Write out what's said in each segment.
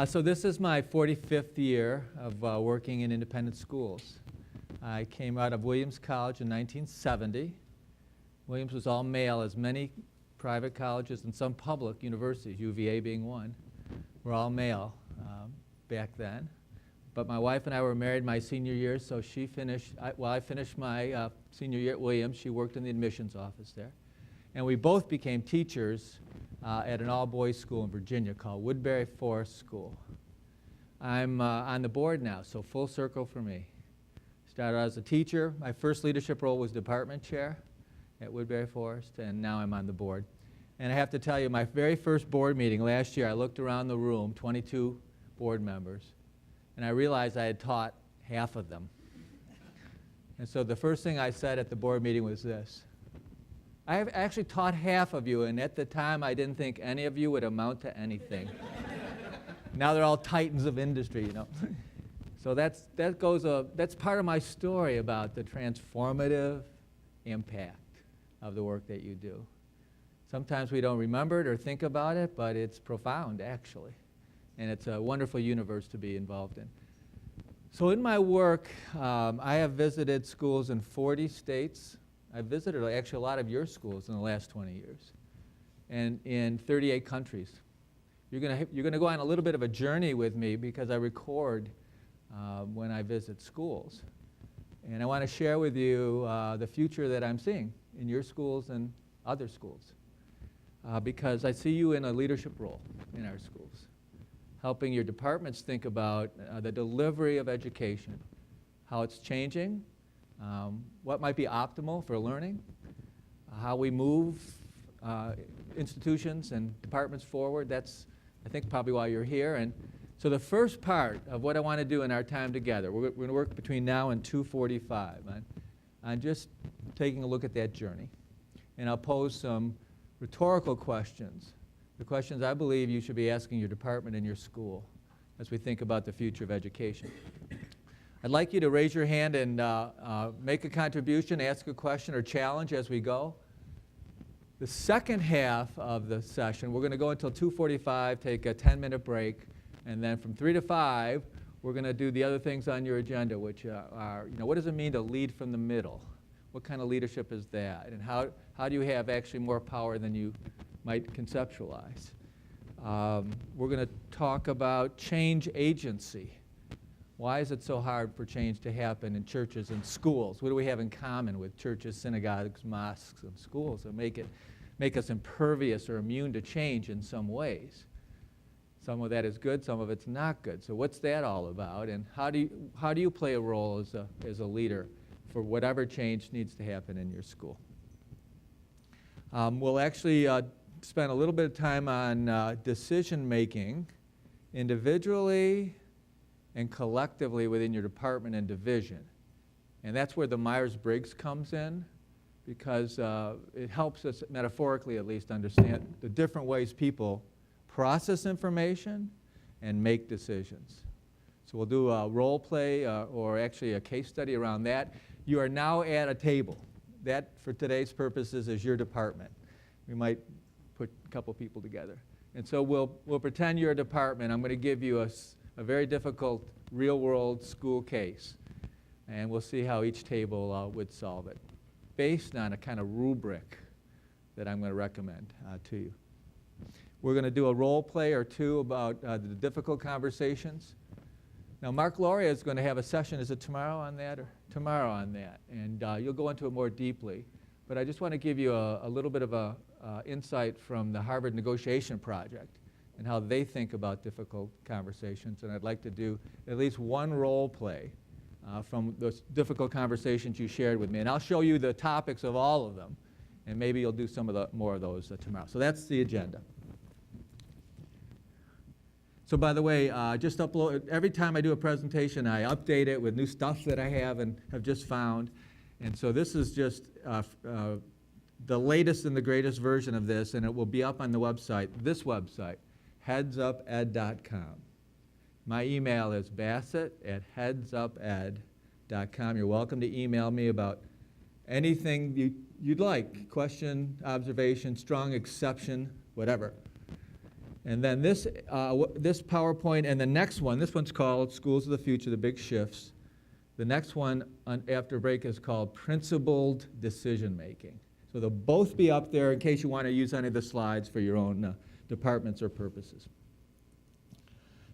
So this is my 45th year of working in independent schools. I came out of Williams College in 1970. Williams was all male, as many private colleges and some public universities, UVA being one, were all male back then. But my wife and I were married my senior year, so she finished, I finished my senior year at Williams. She worked in the admissions office there. And we both became teachers at an all-boys school in Virginia called Woodbury Forest School. I'm on the board now, so full circle for me. Started out as a teacher. My first leadership role was department chair at Woodbury Forest, and now I'm on the board. And I have to tell you, my very first board meeting last year, I looked around the room, 22 board members, and I realized I had taught half of them. And so the first thing I said at the board meeting was this: I have actually taught half of you, and at the time I didn't think any of you would amount to anything. Now they're all titans of industry, you know. So that's part of my story about the transformative impact of the work that you do. Sometimes we don't remember it or think about it, but it's profound, actually. And it's a wonderful universe to be involved in. So in my work, I have visited schools in 40 states. I've visited actually a lot of your schools in the last 20 years, and in 38 countries. You're going to go on a little bit of a journey with me because I record when I visit schools. And I want to share with you the future that I'm seeing in your schools and other schools. Because I see you in a leadership role in our schools, helping your departments think about the delivery of education, how it's changing, what might be optimal for learning, how we move institutions and departments forward. That's, I think, probably why you're here. And so the first part of what I want to do in our time together, we're going to work between now and 2:45 on just taking a look at that journey. And I'll pose some rhetorical questions, the questions I believe you should be asking your department and your school as we think about the future of education. I'd like you to raise your hand and make a contribution, ask a question or challenge as we go. The second half of the session, we're going to go until 2:45, take a 10-minute break, and then from 3 to 5, we're going to do the other things on your agenda, which are, what does it mean to lead from the middle? What kind of leadership is that? And how do you have actually more power than you might conceptualize? We're going to talk about change agency. Why is it so hard for change to happen in churches and schools? What do we have in common with churches, synagogues, mosques, and schools that make us impervious or immune to change in some ways? Some of that is good, some of it's not good. So what's that all about? And how do you play a role as a leader for whatever change needs to happen in your school? We'll actually spend a little bit of time on decision making individually and collectively within your department and division. And that's where the Myers-Briggs comes in, because it helps us, metaphorically at least, understand the different ways people process information and make decisions. So we'll do a role play or actually a case study around that. You are now at a table. That, for today's purposes, is your department. We might put a couple people together. And so we'll pretend you're a department. I'm going to give you a very difficult real-world school case, and we'll see how each table would solve it, based on a kind of rubric that I'm going to recommend to you. We're going to do a role play or two about the difficult conversations. Now, Mark Loria is going to have a session. Is it tomorrow on that? Or tomorrow on that. And you'll go into it more deeply. But I just want to give you a little bit of a insight from the Harvard Negotiation Project and how they think about difficult conversations. And I'd like to do at least one role play from those difficult conversations you shared with me. And I'll show you the topics of all of them. And maybe you'll do some of the more of those tomorrow. So that's the agenda. So by the way, just upload, every time I do a presentation, I update it with new stuff that I have and have just found. And so this is just the latest and the greatest version of this, and it will be up on the website, this website, headsuped.com. My email is bassett@headsuped.com. You're welcome to email me about anything you'd like, question, observation, strong exception, whatever. And then this PowerPoint and the next one, this one's called Schools of the Future, the Big Shifts. The next one after break is called Principled Decision Making. So they'll both be up there in case you want to use any of the slides for your own departments or purposes.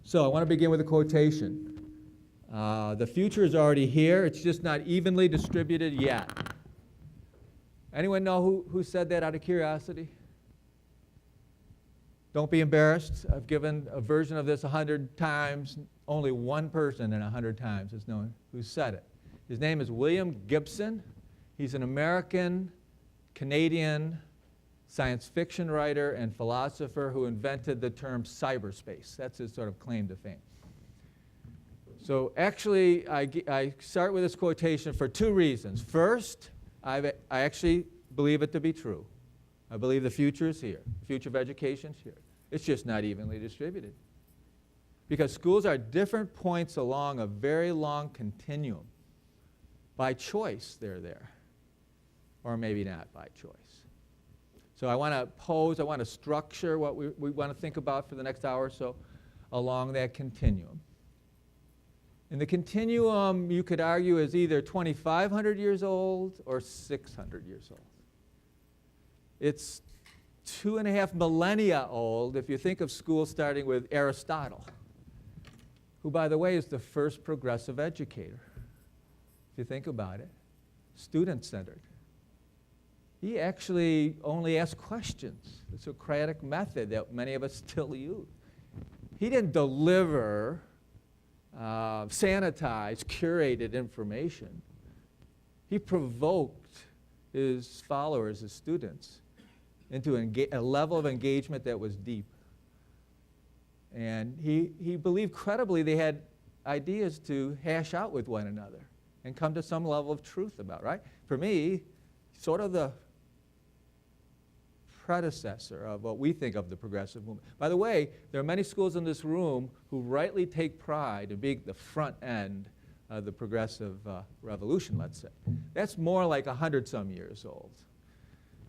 So I want to begin with a quotation. The future is already here. It's just not evenly distributed yet. Anyone know who said that out of curiosity? Don't be embarrassed. I've given a version of this 100 times. Only one person in 100 times is known who said it. His name is William Gibson. He's an American, Canadian science fiction writer and philosopher who invented the term cyberspace. That's his sort of claim to fame. So actually, I start with this quotation for two reasons. First, I actually believe it to be true. I believe the future is here. The future of education is here. It's just not evenly distributed. Because schools are different points along a very long continuum. By choice, they're there. Or maybe not by choice. So I want to structure what we want to think about for the next hour or so along that continuum. And the continuum, you could argue, is either 2,500 years old or 600 years old. It's 2.5 millennia old if you think of schools starting with Aristotle, who, by the way, is the first progressive educator. If you think about it, student-centered. He actually only asked questions, the Socratic method that many of us still use. He didn't deliver sanitized, curated information. He provoked his followers, his students, into a level of engagement that was deep. And he believed credibly they had ideas to hash out with one another and come to some level of truth about, right? For me, sort of the predecessor of what we think of the progressive movement. By the way, there are many schools in this room who rightly take pride in being the front end of the progressive revolution, let's say. That's more like 100-some years old.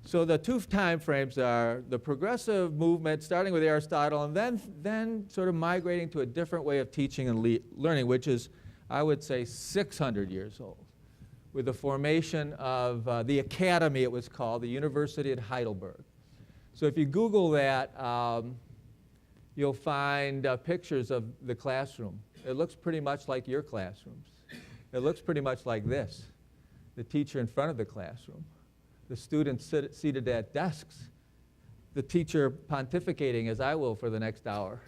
So the two time frames are the progressive movement, starting with Aristotle, and then sort of migrating to a different way of teaching and learning, which is, I would say, 600 years old, with the formation of the academy, it was called, the University at Heidelberg. So if you Google that, you'll find pictures of the classroom. It looks pretty much like your classrooms. It looks pretty much like this, the teacher in front of the classroom, the students seated at desks, the teacher pontificating, as I will for the next hour,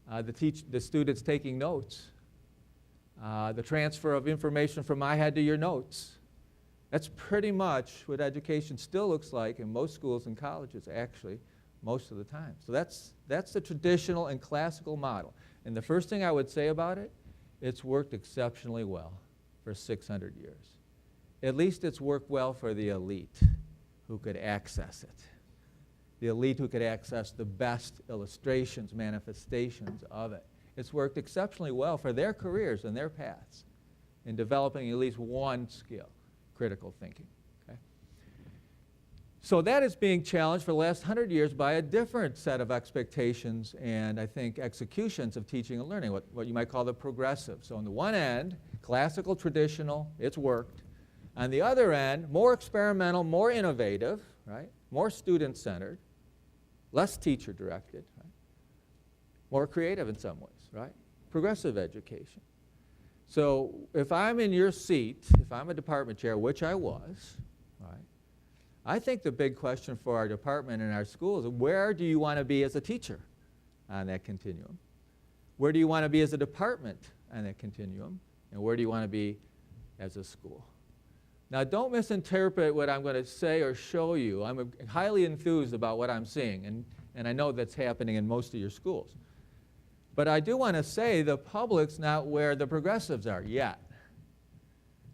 the students taking notes, the transfer of information from my head to your notes. That's pretty much what education still looks like in most schools and colleges, actually, most of the time. So that's the traditional and classical model. And the first thing I would say about it, it's worked exceptionally well for 600 years. At least it's worked well for the elite who could access it. The elite who could access the best illustrations, manifestations of it. It's worked exceptionally well for their careers and their paths in developing at least one skill, critical thinking. Okay? So that is being challenged for the last 100 years by a different set of expectations and, I think, executions of teaching and learning, what you might call the progressive. So on the one end, classical, traditional, it's worked. On the other end, more experimental, more innovative, right? More student-centered, less teacher-directed, right? More creative in some ways, right? Progressive education. So if I'm in your seat, if I'm a department chair, which I was, right, I think the big question for our department and our schools is, where do you want to be as a teacher on that continuum? Where do you want to be as a department on that continuum? And where do you want to be as a school? Now, don't misinterpret what I'm going to say or show you. I'm highly enthused about what I'm seeing, and I know that's happening in most of your schools. But I do want to say the public's not where the progressives are yet.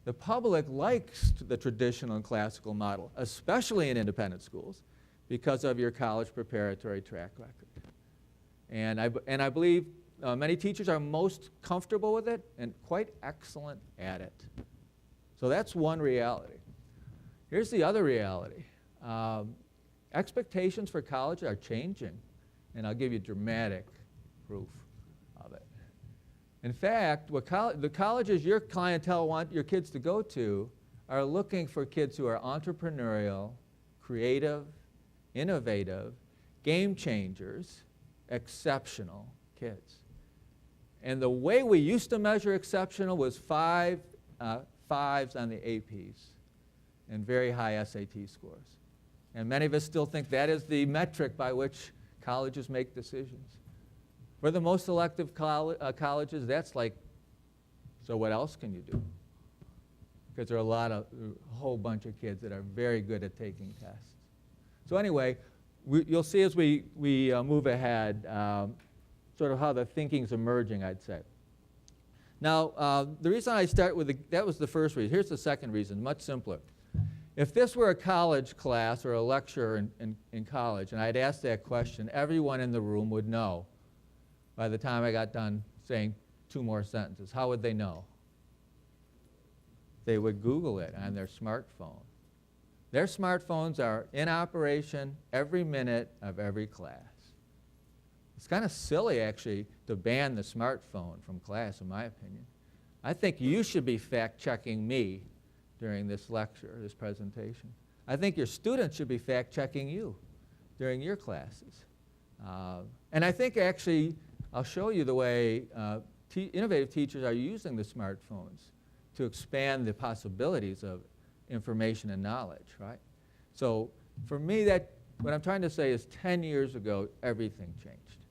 The public likes the traditional and classical model, especially in independent schools, because of your college preparatory track record. And I believe many teachers are most comfortable with it and quite excellent at it. So that's one reality. Here's the other reality. Expectations for college are changing. And I'll give you dramatic proof of it. In fact, what the colleges your clientele want your kids to go to are looking for kids who are entrepreneurial, creative, innovative, game changers, exceptional kids. And the way we used to measure exceptional was fives on the APs and very high SAT scores. And many of us still think that is the metric by which colleges make decisions. For the most selective colleges, that's like, so what else can you do? Because there are a whole bunch of kids that are very good at taking tests. So anyway, you'll see as we move ahead sort of how the thinking's emerging, I'd say. Now, the reason I start with that was the first reason. Here's the second reason, much simpler. If this were a college class or a lecture in college, and I'd asked that question, everyone in the room would know by the time I got done saying 2 more sentences. How would they know? They would Google it on their smartphone. Their smartphones are in operation every minute of every class. It's kind of silly, actually, to ban the smartphone from class, in my opinion. I think you should be fact-checking me during this lecture, this presentation. I think your students should be fact-checking you during your classes. And I think, actually, I'll show you the way innovative teachers are using the smartphones to expand the possibilities of information and knowledge, right? So for me, what I'm trying to say is 10 years ago, everything changed,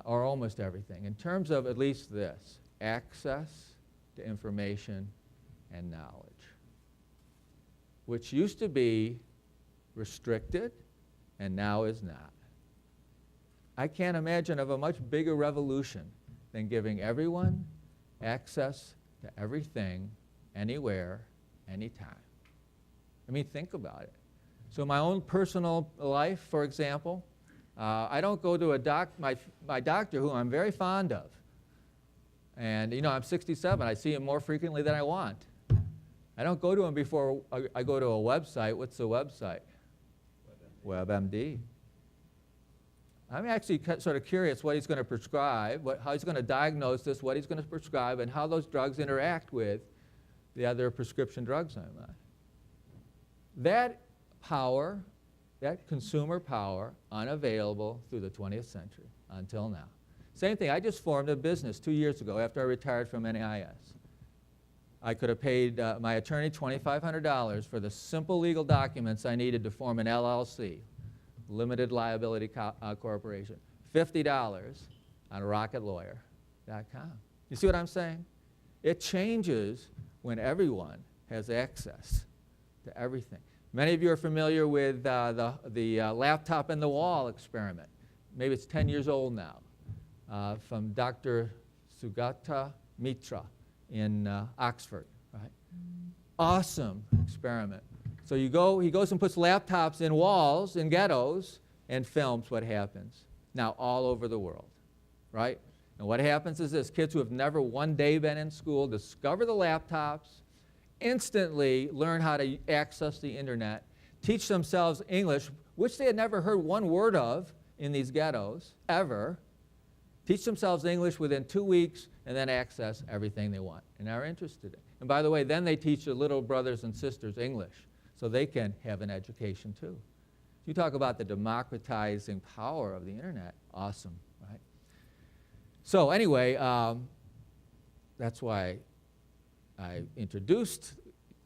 or almost everything, in terms of at least this, access to information and knowledge, which used to be restricted and now is not. I can't imagine of a much bigger revolution than giving everyone access to everything, anywhere, anytime. I mean, think about it. So my own personal life, for example, I don't go to my doctor, who I'm very fond of. And, you know, I'm 67. I see him more frequently than I want. I don't go to him before I go to a website. What's the website? WebMD. I'm actually sort of curious what he's going to prescribe, how he's going to diagnose this, what he's going to prescribe, and how those drugs interact with the other prescription drugs I'm on. That power, that consumer power, unavailable through the 20th century until now. Same thing, I just formed a business 2 years ago after I retired from NAIS. I could have paid my attorney $2,500 for the simple legal documents I needed to form an LLC, limited liability corporation. $50 on rocketlawyer.com. You see what I'm saying? It changes when everyone has access to everything. Many of you are familiar with the laptop in the wall experiment. Maybe it's 10 years old now, from Dr. Sugata Mitra in Oxford. Right? Awesome experiment. So he goes and puts laptops in walls in ghettos and films what happens. Now all over the world, right? And what happens is this: kids who have never one day been in school discover the laptops, instantly learn how to access the internet, teach themselves English, which they had never heard one word of in these ghettos, ever, teach themselves English within 2 weeks, and then access everything they want and are interested in. And by the way, then they teach their little brothers and sisters English, so they can have an education too. You talk about the democratizing power of the internet. Awesome, right? So anyway, that's why I introduced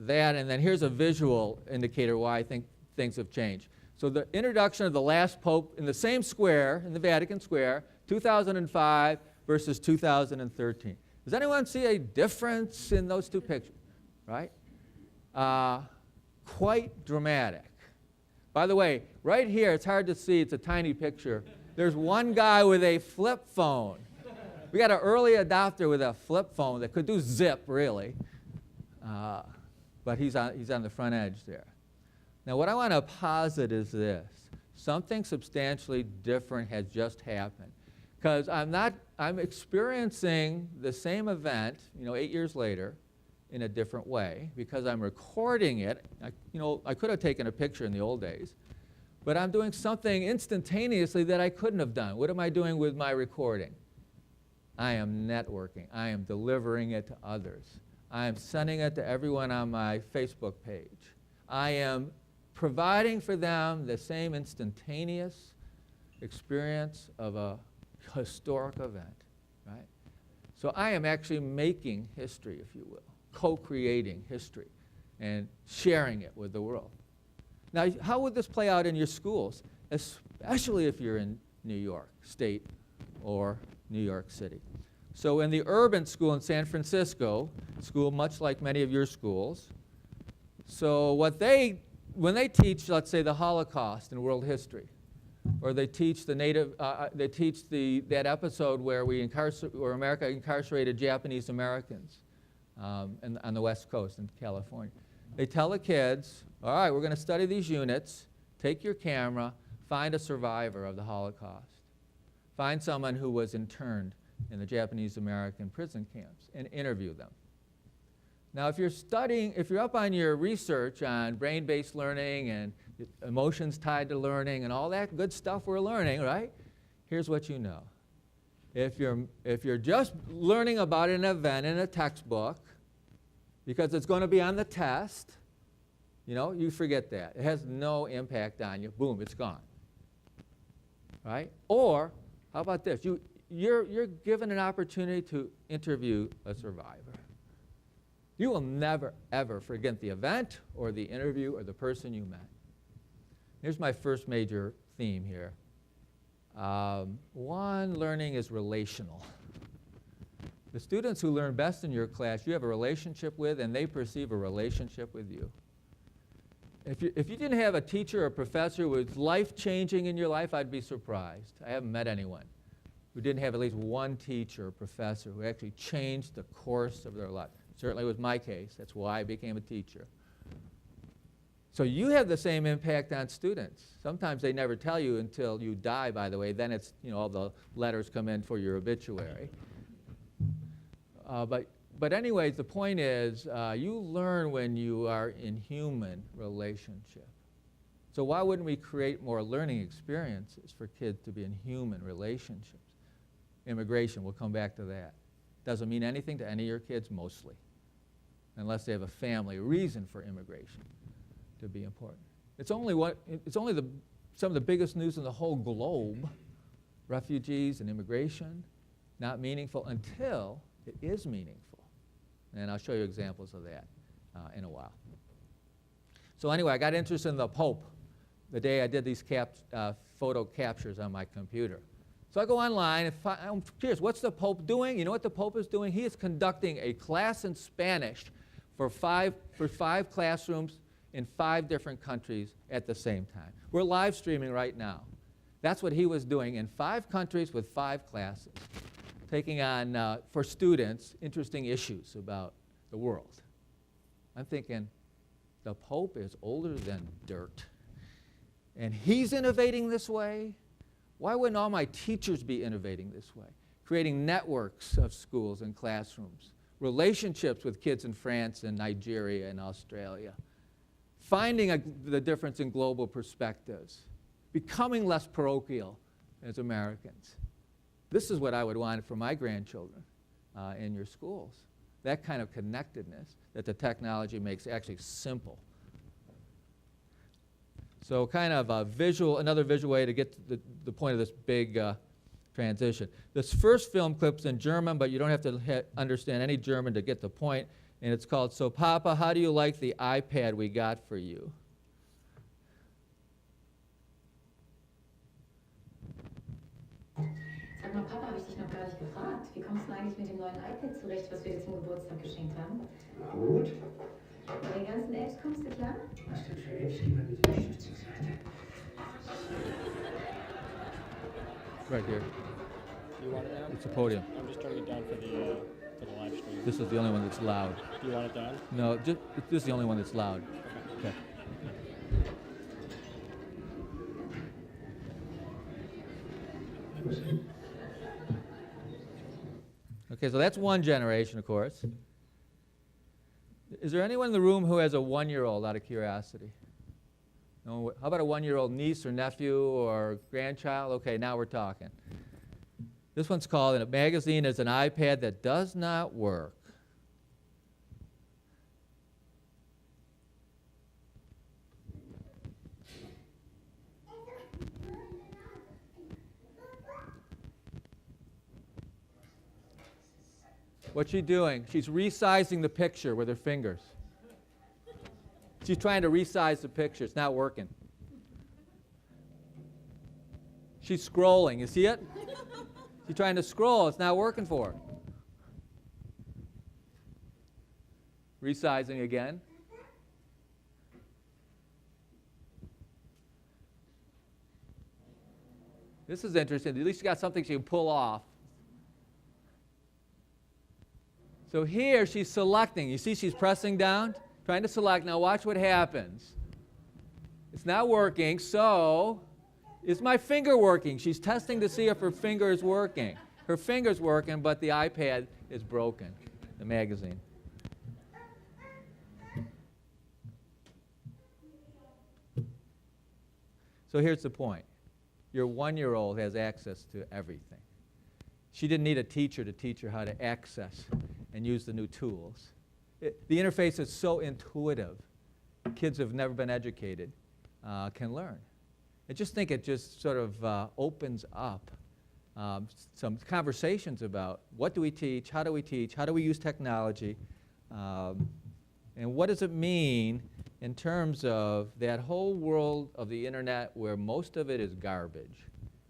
that, and then here's a visual indicator why I think things have changed. So the introduction of the last pope in the same square, in the Vatican Square, 2005 versus 2013. Does anyone see a difference in those two pictures, right? Quite dramatic. By the way, right here, it's hard to see, it's a tiny picture. There's one guy with a flip phone. We got an early adopter with a flip phone that could do zip, really. But he's on the front edge there. Now, what I want to posit is this. Something substantially different has just happened. Because I'm experiencing the same event, 8 years later, in a different way, because I'm recording it. I could have taken a picture in the old days, but I'm doing something instantaneously that I couldn't have done. What am I doing with my recording? I am networking. I am delivering it to others. I am sending it to everyone on my Facebook page. I am providing for them the same instantaneous experience of a historic event, right? So I am actually making history, if you will, co-creating history and sharing it with the world. Now, how would this play out in your schools, especially if you're in New York State or New York City? So in the urban school in San Francisco, school much like many of your schools, so when they teach, let's say, the Holocaust in world history, or they teach that episode where America incarcerated Japanese Americans on the West Coast in California. They tell the kids, all right, we're going to study these units, take your camera, find a survivor of the Holocaust, find someone who was interned in the Japanese American prison camps, and interview them. Now, if you're up on your research on brain-based learning and emotions tied to learning and all that good stuff we're learning, right? Here's what you know. If you're just learning about an event in a textbook because it's going to be on the test, you forget that. It has no impact on you. Boom, it's gone. Right? Or, how about this? You're given an opportunity to interview a survivor. You will never, ever forget the event or the interview or the person you met. Here's my first major theme here. One, learning is relational. The students who learn best in your class, you have a relationship with, and they perceive a relationship with you. If you didn't have a teacher or professor who was life-changing in your life, I'd be surprised. I haven't met anyone who didn't have at least one teacher or professor who actually changed the course of their life. Certainly was my case. That's why I became a teacher. So you have the same impact on students. Sometimes they never tell you until you die, by the way. Then it's, all the letters come in for your obituary. But anyways, the point is, you learn when you are in human relationship. So why wouldn't we create more learning experiences for kids to be in human relationships? Immigration, we'll come back to that. Doesn't mean anything to any of your kids, mostly, unless they have a family reason for immigration to be important. It's only some of the biggest news in the whole globe, refugees and immigration, not meaningful until it is meaningful. And I'll show you examples of that in a while. So anyway, I got interested in the Pope the day I did these photo captures on my computer. So I go online and I'm curious, what's the Pope doing? You know what the Pope is doing? He is conducting a class in Spanish for five classrooms in 5 different countries at the same time. We're live streaming right now. That's what he was doing in 5 countries with 5 classes, taking on, for students, interesting issues about the world. I'm thinking, the Pope is older than dirt, and he's innovating this way? Why wouldn't all my teachers be innovating this way? Creating networks of schools and classrooms, relationships with kids in France and Nigeria and Australia, finding the difference in global perspectives, becoming less parochial as Americans. This is what I would want for my grandchildren in your schools. That kind of connectedness that the technology makes actually simple. So kind of another visual way to get to the point of this big transition. This first film clip's in German, but you don't have to understand any German to get the point. And it's called, "So Papa, how do you like the iPad we got for you?" Sag mal, Papa, habe ich dich noch gar nicht gefragt. Wie kommst du eigentlich mit dem neuen iPad zurecht, was wir dir zum Geburtstag geschenkt haben? Na gut. Mit den ganzen Apps kommst du klar? Was denn für Apps? Gib mal die Stift zur Seite. Right here. You want it down? It's a podium. I'm just turning it down for the live stream. This is the only one that's loud. Do you want it down? No, this is the only one that's loud. Okay. Okay, so that's one generation, of course. Is there anyone in the room who has a 1-year-old, out of curiosity? No, how about a 1-year-old niece or nephew or grandchild? Okay, now we're talking. This one's called, a magazine is an iPad that does not work. What's she doing? She's resizing the picture with her fingers. She's trying to resize the picture. It's not working. She's scrolling. You see it? She's trying to scroll. It's not working for her. Resizing again. This is interesting. At least she got something she can pull off. So here she's selecting. You see she's pressing down, trying to select. Now watch what happens. It's not working, so is my finger working? She's testing to see if her finger is working. Her finger's working, but the iPad is broken, the magazine. So here's the point. Your 1-year-old has access to everything. She didn't need a teacher to teach her how to access and use the new tools. The interface is so intuitive. Kids who have never been educated can learn. I just think it just sort of opens up some conversations about what do we teach, how do we use technology, and what does it mean in terms of that whole world of the internet where most of it is garbage.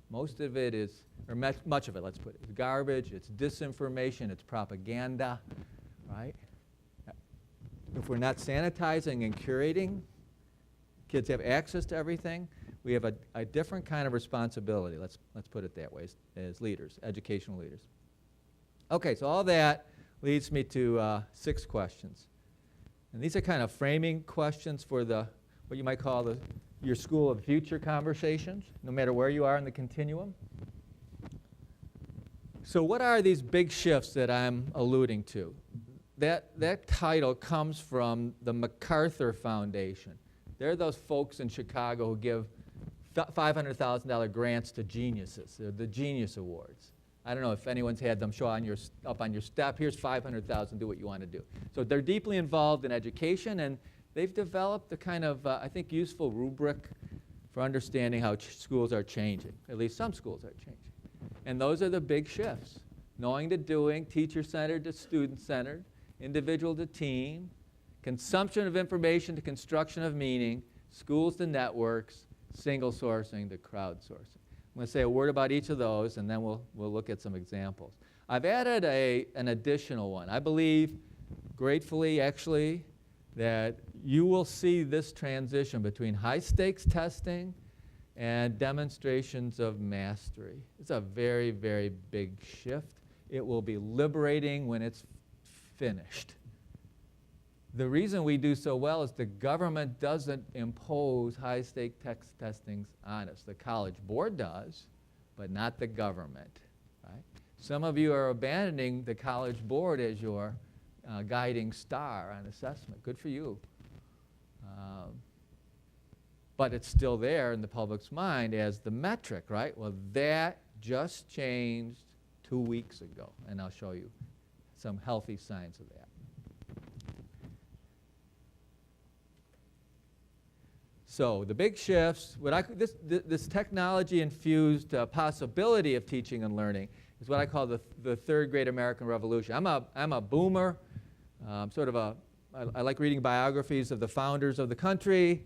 Most of it is, or much of it, let's put it, is garbage, it's disinformation, it's propaganda, right? If we're not sanitizing and curating, kids have access to everything, we have a different kind of responsibility, let's put it that way, as leaders, educational leaders. Okay, so all that leads me to 6 questions. And these are kind of framing questions for what you might call your school of future conversations, no matter where you are in the continuum. So what are these big shifts that I'm alluding to? That title comes from the MacArthur Foundation. They're those folks in Chicago who give $500,000 grants to geniuses. They're the Genius Awards. I don't know if anyone's had them show up on your step. Here's $500,000, do what you want to do. So they're deeply involved in education, and they've developed a kind of, I think, useful rubric for understanding how schools are changing. At least some schools are changing. And those are the big shifts. Knowing to doing, teacher-centered to student-centered, individual to team, consumption of information to construction of meaning, schools to networks, single sourcing to crowdsourcing. I'm going to say a word about each of those, and then we'll look at some examples. I've added an additional one. I believe, gratefully actually, that you will see this transition between high-stakes testing and demonstrations of mastery. It's a very, very big shift. It will be liberating when it's finished. The reason we do so well is the government doesn't impose high-stake testings on us. The College Board does, but not the government. Right? Some of you are abandoning the College Board as your guiding star on assessment. Good for you. But it's still there in the public's mind as the metric, right? Well, that just changed 2 weeks ago, and I'll show you some healthy signs of that. So the big shifts, this technology-infused possibility of teaching and learning is what I call the third great American Revolution. I'm a boomer, I like reading biographies of the founders of the country.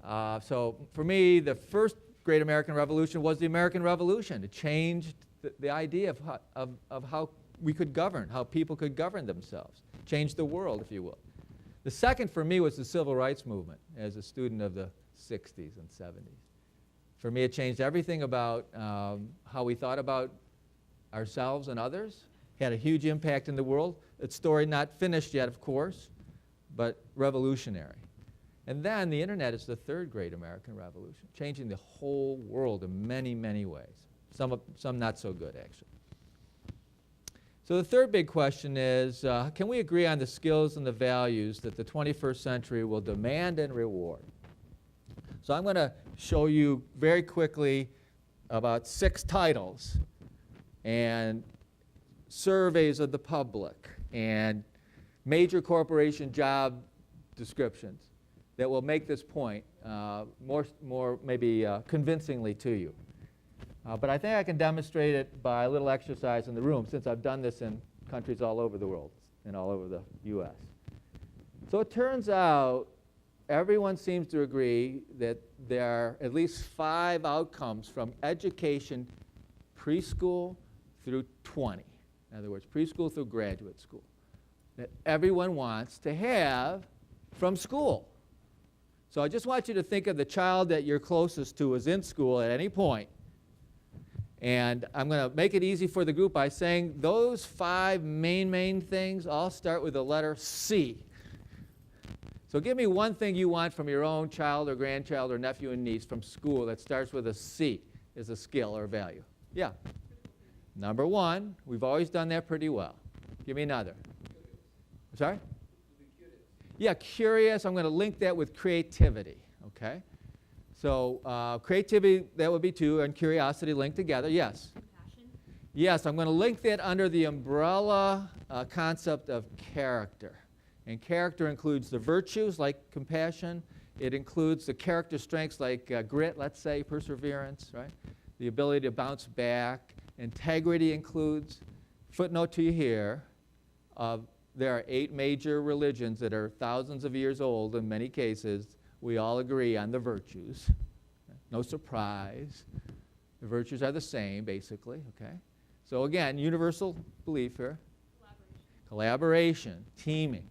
So for me, the first great American Revolution was the American Revolution. It changed the idea of how we could govern, how people could govern themselves, changed the world, if you will. The second for me was the Civil Rights Movement as a student of the 60s and 70s. For me, it changed everything about how we thought about ourselves and others. Had a huge impact in the world. Its story not finished yet, of course, but revolutionary. And then the internet is the third great American revolution, changing the whole world in many, many ways. Some not so good, actually. So the third big question is, can we agree on the skills and the values that the 21st century will demand and reward? So I'm going to show you very quickly about 6 titles and surveys of the public and major corporation job descriptions that will make this point more maybe convincingly to you. But I think I can demonstrate it by a little exercise in the room, since I've done this in countries all over the world and all over the U.S. So it turns out everyone seems to agree that there are at least 5 outcomes from education preschool through 20. In other words, preschool through graduate school, that everyone wants to have from school. So I just want you to think of the child that you're closest to is in school at any point. And I'm going to make it easy for the group by saying those 5 main things all start with the letter C. So give me one thing you want from your own child or grandchild or nephew and niece from school that starts with a C as a skill or value. Yeah. Number 1, we've always done that pretty well. Give me another. Sorry? Yeah, curious. I'm going to link that with creativity, okay? So creativity, that would be 2, and curiosity linked together. Yes? Compassion. Yes, I'm going to link that under the umbrella concept of character. And character includes the virtues like compassion. It includes the character strengths like grit, let's say, perseverance, right? The ability to bounce back. Integrity includes, footnote to you here, there are 8 major religions that are thousands of years old in many cases. We all agree on the virtues. No surprise. The virtues are the same, basically, okay? So again, universal belief here. Collaboration, teaming.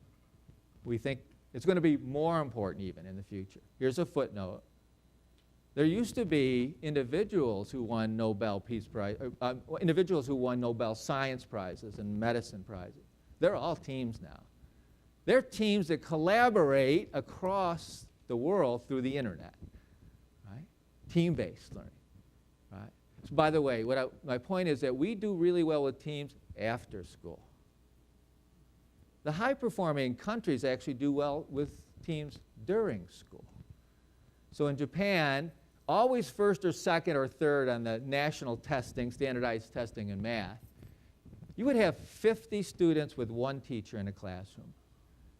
We think it's going to be more important even in the future. Here's a footnote. There used to be individuals who won Nobel Peace Prize, individuals who won Nobel Science Prizes and medicine prizes. They're all teams now. They're teams that collaborate across the world through the internet, right? Team-based learning, right? So by the way, my point is that we do really well with teams after school. The high-performing countries actually do well with teams during school. So in Japan, always first or second or third on the national testing, standardized testing in math. You would have 50 students with 1 teacher in a classroom.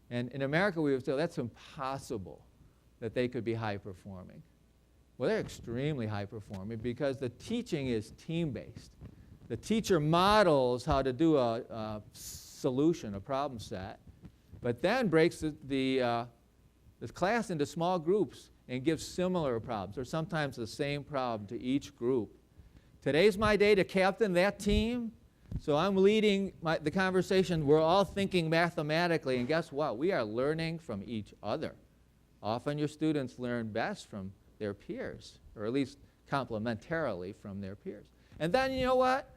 And in America, we would say, that's impossible that they could be high-performing. Well, they're extremely high-performing because the teaching is team-based. The teacher models how to do a solution, a problem set, but then breaks the class into small groups and gives similar problems, or sometimes the same problem to each group. Today's my day to captain that team, so I'm leading the conversation. We're all thinking mathematically, and guess what? We are learning from each other. Often your students learn best from their peers, or at least complementarily from their peers. And then, you know what?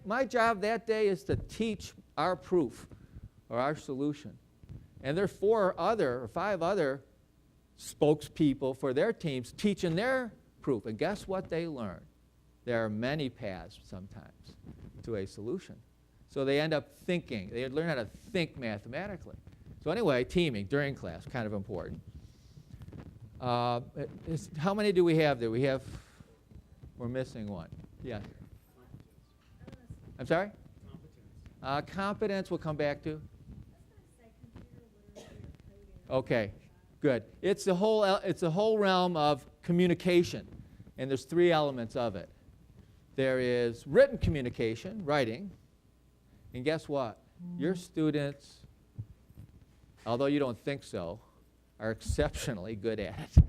My job that day is to teach our proof or our solution. And there are 4 other or 5 other spokespeople for their teams teaching their proof. And guess what they learn? There are many paths sometimes to a solution. So they end up thinking. They learn how to think mathematically. So anyway, teaming during class, kind of important. How many do we have there? We're missing one. Yeah. I'm sorry? Competence we'll come back to. Okay, good. It's the whole realm of communication, and there's 3 elements of it. There is written communication, writing, and guess what? Your students, although you don't think so, are exceptionally good at it.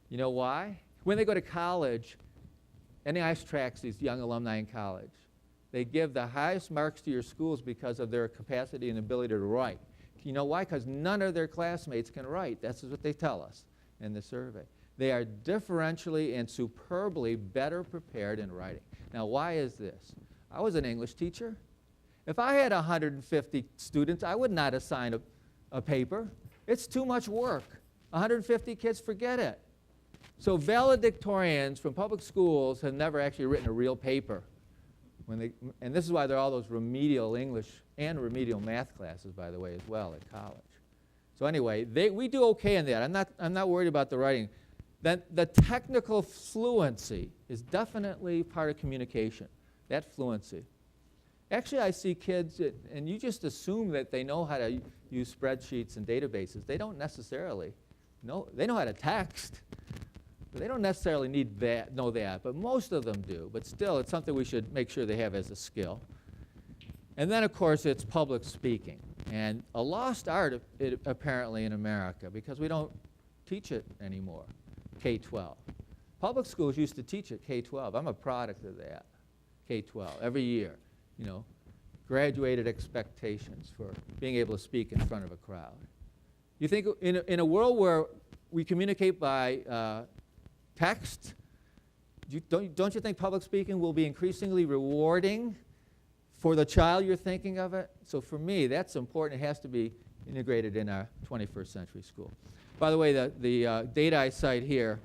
You know why? When they go to college, NAIS tracks these young alumni in college. They give the highest marks to your schools because of their capacity and ability to write. You know why? Because none of their classmates can write. That's what they tell us in the survey. They are differentially and superbly better prepared in writing. Now, why is this? I was an English teacher. If I had 150 students, I would not assign a paper. It's too much work. 150 kids, forget it. So valedictorians from public schools have never actually written a real paper. And this is why there are all those remedial English and remedial math classes, by the way, as well at college. So anyway, we do okay in that. I'm not worried about the writing. Then the technical fluency is definitely part of communication, that fluency. Actually, I see kids, and you just assume that they know how to use spreadsheets and databases. They don't necessarily know. They know how to text, but they don't necessarily know that, but most of them do. But still, it's something we should make sure they have as a skill. And then, of course, it's public speaking. And a lost art, apparently, in America, because we don't teach it anymore, K-12. Public schools used to teach it K-12. I'm a product of that, K-12, every year. You know, graduated expectations for being able to speak in front of a crowd. You think in a world where we communicate by text, don't you think public speaking will be increasingly rewarding for the child you're thinking of it? So for me, that's important. It has to be integrated in our 21st century school. By the way, the data I cite here,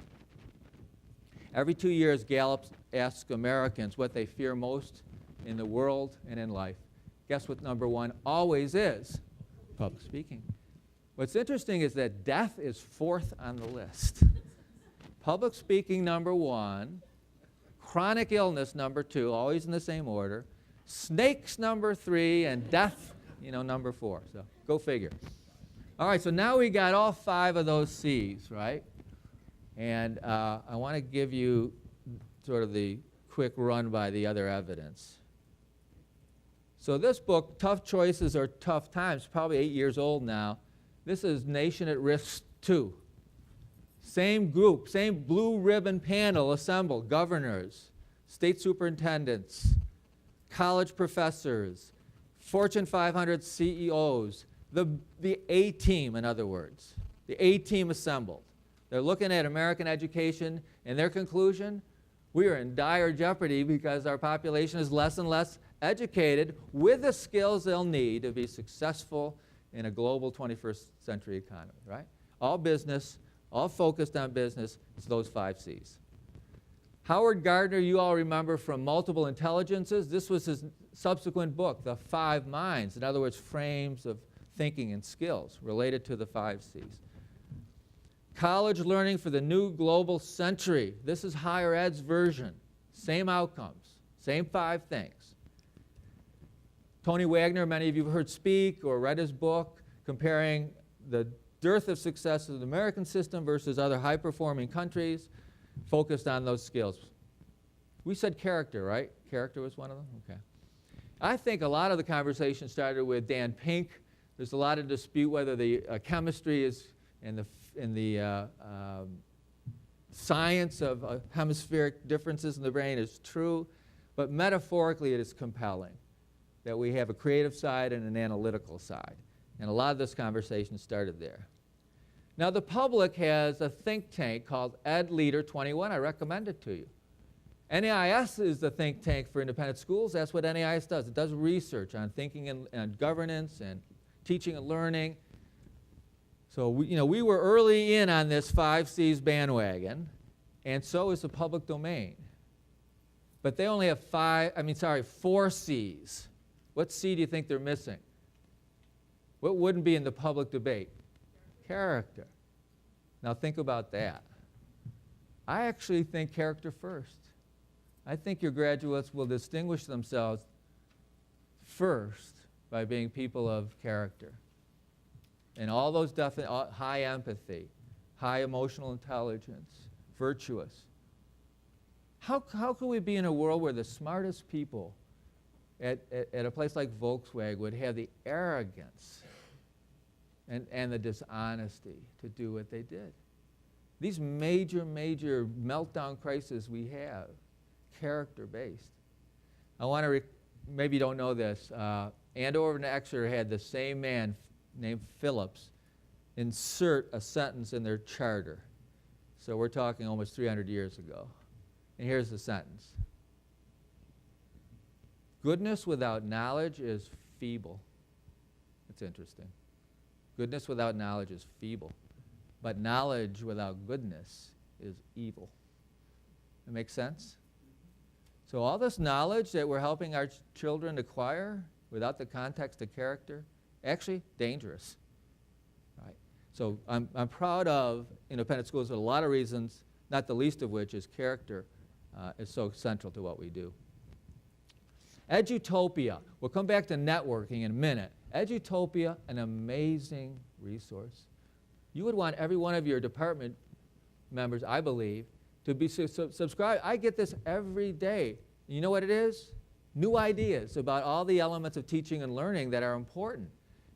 every 2 years Gallup asks Americans what they fear most in the world and in life. Guess what number one always is? Public speaking. What's interesting is that death is fourth on the list. Public speaking number one, chronic illness number two, always in the same order, snakes number three, and death, number four. So go figure. All right, so now we got all 5 of those C's, right? And I want to give you sort of the quick run by the other evidence. So this book, Tough Choices or Tough Times, probably 8 years old now. This is Nation at Risk 2. Same group, same blue ribbon panel assembled, governors, state superintendents, college professors, Fortune 500 CEOs, the A-team, in other words. The A-team assembled. They're looking at American education, and their conclusion, we are in dire jeopardy because our population is less and less educated with the skills they'll need to be successful in a global 21st century economy, right? All business, all focused on business, it's those 5 C's. Howard Gardner, you all remember from Multiple Intelligences. This was his subsequent book, The 5 Minds. In other words, frames of thinking and skills related to the 5 C's. College Learning for the New Global Century. This is higher ed's version. Same outcomes, same 5 things. Tony Wagner, many of you have heard speak or read his book, comparing the dearth of success of the American system versus other high-performing countries, focused on those skills. We said character, right? Character was one of them? Okay. I think a lot of the conversation started with Dan Pink. There's a lot of dispute whether the chemistry is in the science of hemispheric differences in the brain is true, but metaphorically it is compelling that we have a creative side and an analytical side. And a lot of this conversation started there. Now the public has a think tank called Ed Leader 21. I recommend it to you. NAIS is the think tank for independent schools. That's what NAIS does. It does research on thinking and governance and teaching and learning. So we were early in on this 5 C's bandwagon, and so is the public domain. But they only have 4 C's. What C do you think they're missing? What wouldn't be in the public debate? Character. Now think about that. I actually think character first. I think your graduates will distinguish themselves first by being people of character. And all those high empathy, high emotional intelligence, virtuous. How could we be in a world where the smartest people at a place like Volkswagen would have the arrogance and the dishonesty to do what they did? These major meltdown crises we have, character-based. I want to, maybe you don't know this, Andover and Exeter had the same man named Phillips insert a sentence in their charter. So we're talking almost 300 years ago. And here's the sentence. Goodness without knowledge is feeble. That's interesting. Goodness without knowledge is feeble. But knowledge without goodness is evil. That makes sense? So all this knowledge that we're helping our children acquire without the context of character, actually dangerous. Right? So I'm proud of independent schools for a lot of reasons, not the least of which is character is so central to what we do. Edutopia. We'll come back to networking in a minute. Edutopia, an amazing resource. You would want every one of your department members, I believe, to be subscribed. I get this every day. You know what it is? New ideas about all the elements of teaching and learning that are important.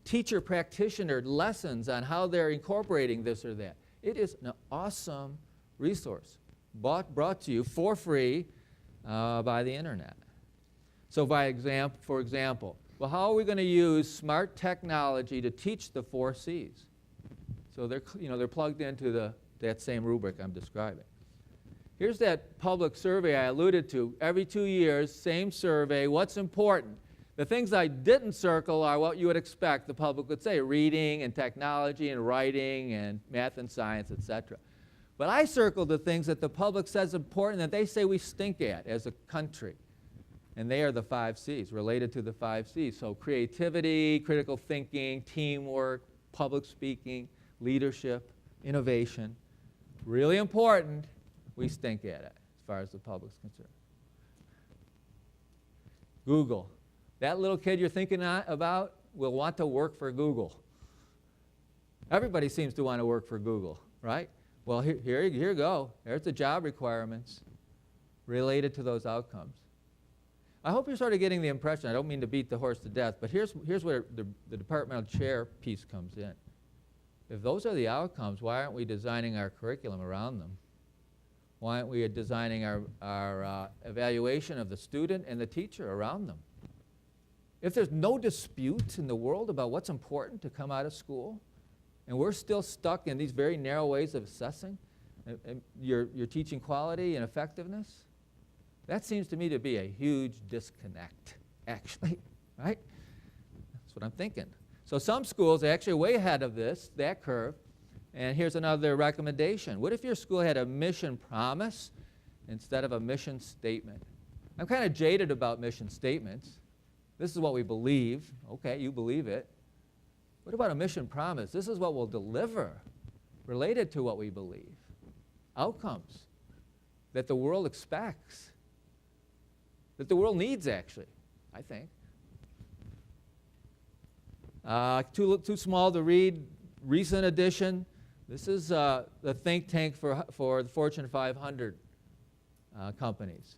Teacher practitioner lessons on how they're incorporating this or that. It is an awesome resource brought to you for free by the internet. So for example, well, how are we going to use smart technology to teach the 4 C's? So they're plugged into that same rubric I'm describing. Here's that public survey I alluded to. Every 2 years, same survey. What's important? The things I didn't circle are what you would expect the public would say, reading and technology and writing and math and science, etc. But I circled the things that the public says important that they say we stink at as a country. And they are the 5 C's, related to the 5 C's. So creativity, critical thinking, teamwork, public speaking, leadership, innovation. Really important. We stink at it as far as the public's concerned. Google. That little kid you're thinking about will want to work for Google. Everybody seems to want to work for Google, right? Well, here you go. There's the job requirements related to those outcomes. I hope you're sort of getting the impression, I don't mean to beat the horse to death, but here's where the departmental chair piece comes in. If those are the outcomes, why aren't we designing our curriculum around them? Why aren't we designing our evaluation of the student and the teacher around them? If there's no dispute in the world about what's important to come out of school, and we're still stuck in these very narrow ways of assessing your teaching quality and effectiveness, that seems to me to be a huge disconnect, actually, right? That's what I'm thinking. So some schools are actually way ahead of that curve. And here's another recommendation. What if your school had a mission promise instead of a mission statement? I'm kind of jaded about mission statements. This is what we believe. Okay, you believe it. What about a mission promise? This is what we'll deliver related to what we believe. Outcomes that the world expects, that the world needs, actually, I think. Too small to read. Recent edition. This is the think tank for the Fortune 500 companies.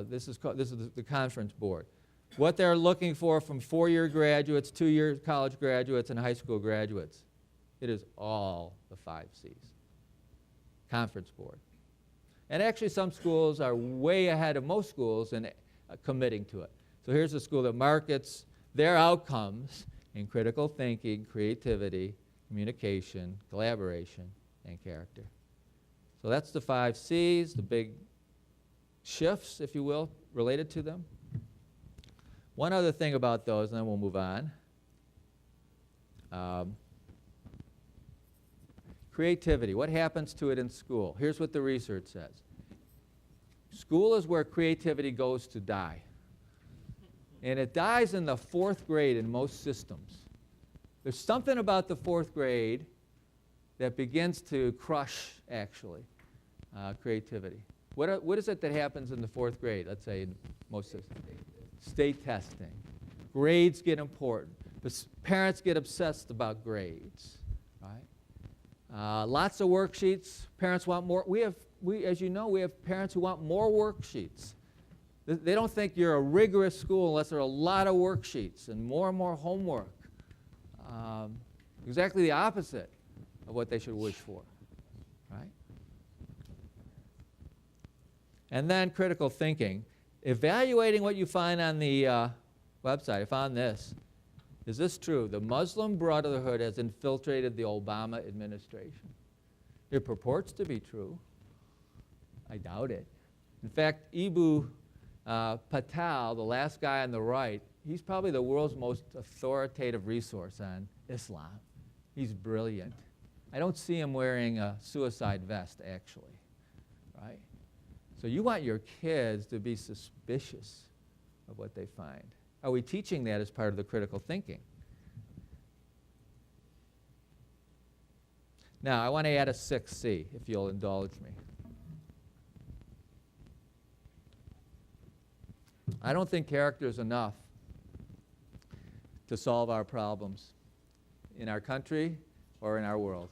This is the conference board. What they're looking for from 4-year graduates, 2-year college graduates, and high school graduates. It is all the 5 C's. Conference board. And actually some schools are way ahead of most schools in committing to it. So here's a school that markets their outcomes in critical thinking, creativity, communication, collaboration, and character. So that's the 5 C's, the big shifts, if you will, related to them. One other thing about those, and then we'll move on. Creativity, what happens to it in school? Here's what the research says. School is where creativity goes to die. And it dies in the 4th grade in most systems. There's something about the 4th grade that begins to crush, actually, creativity. What is it that happens in the 4th grade, let's say in most systems? State testing. Grades get important. Parents get obsessed about grades, right? Lots of worksheets. Parents want more. As you know, we have parents who want more worksheets. They don't think you're a rigorous school unless there are a lot of worksheets and more homework. Exactly the opposite of what they should wish for, right? And then critical thinking. Evaluating what you find on the website. I found this. Is this true? The Muslim Brotherhood has infiltrated the Obama administration. It purports to be true. I doubt it. In fact, Ibu Patel, the last guy on the right, he's probably the world's most authoritative resource on Islam. He's brilliant. I don't see him wearing a suicide vest, actually, right? So you want your kids to be suspicious of what they find. Are we teaching that as part of the critical thinking? Now, I want to add a 6C, if you'll indulge me. I don't think character is enough to solve our problems in our country or in our world.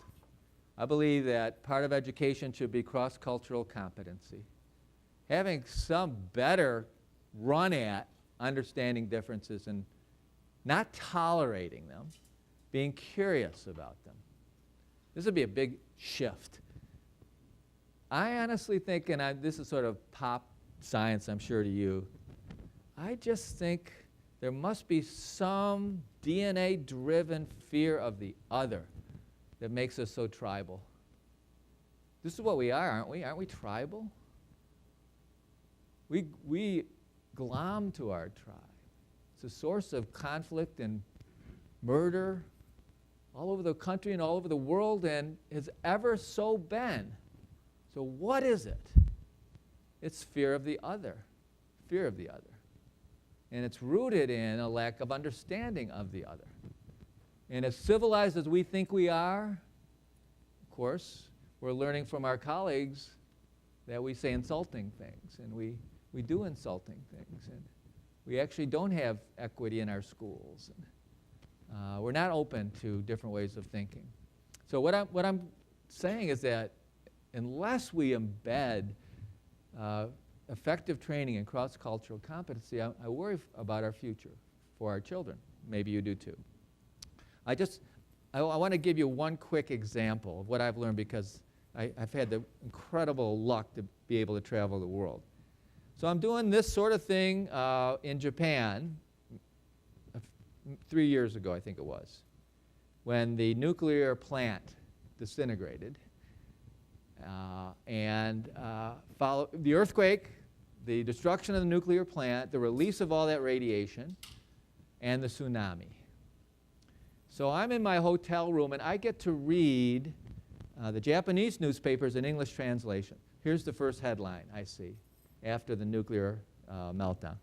I believe that part of education should be cross-cultural competency. Having some better run at understanding differences and not tolerating them, being curious about them. This would be a big shift. I honestly think, and this is sort of pop science, I'm sure, to you, I just think there must be some DNA-driven fear of the other that makes us so tribal. This is what we are, aren't we? Aren't we tribal? We glom to our tribe. It's a source of conflict and murder all over the country and all over the world, and has ever so been. So what is it? It's fear of the other. Fear of the other. And it's rooted in a lack of understanding of the other. And as civilized as we think we are, of course, we're learning from our colleagues that we say insulting things, and we do insulting things, and we actually don't have equity in our schools. We're not open to different ways of thinking. So what I'm saying is that unless we embed effective training and cross-cultural competency, I worry about our future for our children. Maybe you do too. I want to give you one quick example of what I've learned, because I've had the incredible luck to be able to travel the world. So I'm doing this sort of thing in Japan 3 years ago, I think it was, when the nuclear plant disintegrated. Follow the earthquake, the destruction of the nuclear plant, the release of all that radiation, and the tsunami. So I'm in my hotel room, and I get to read the Japanese newspapers in English translation. Here's the first headline I see after the nuclear meltdown.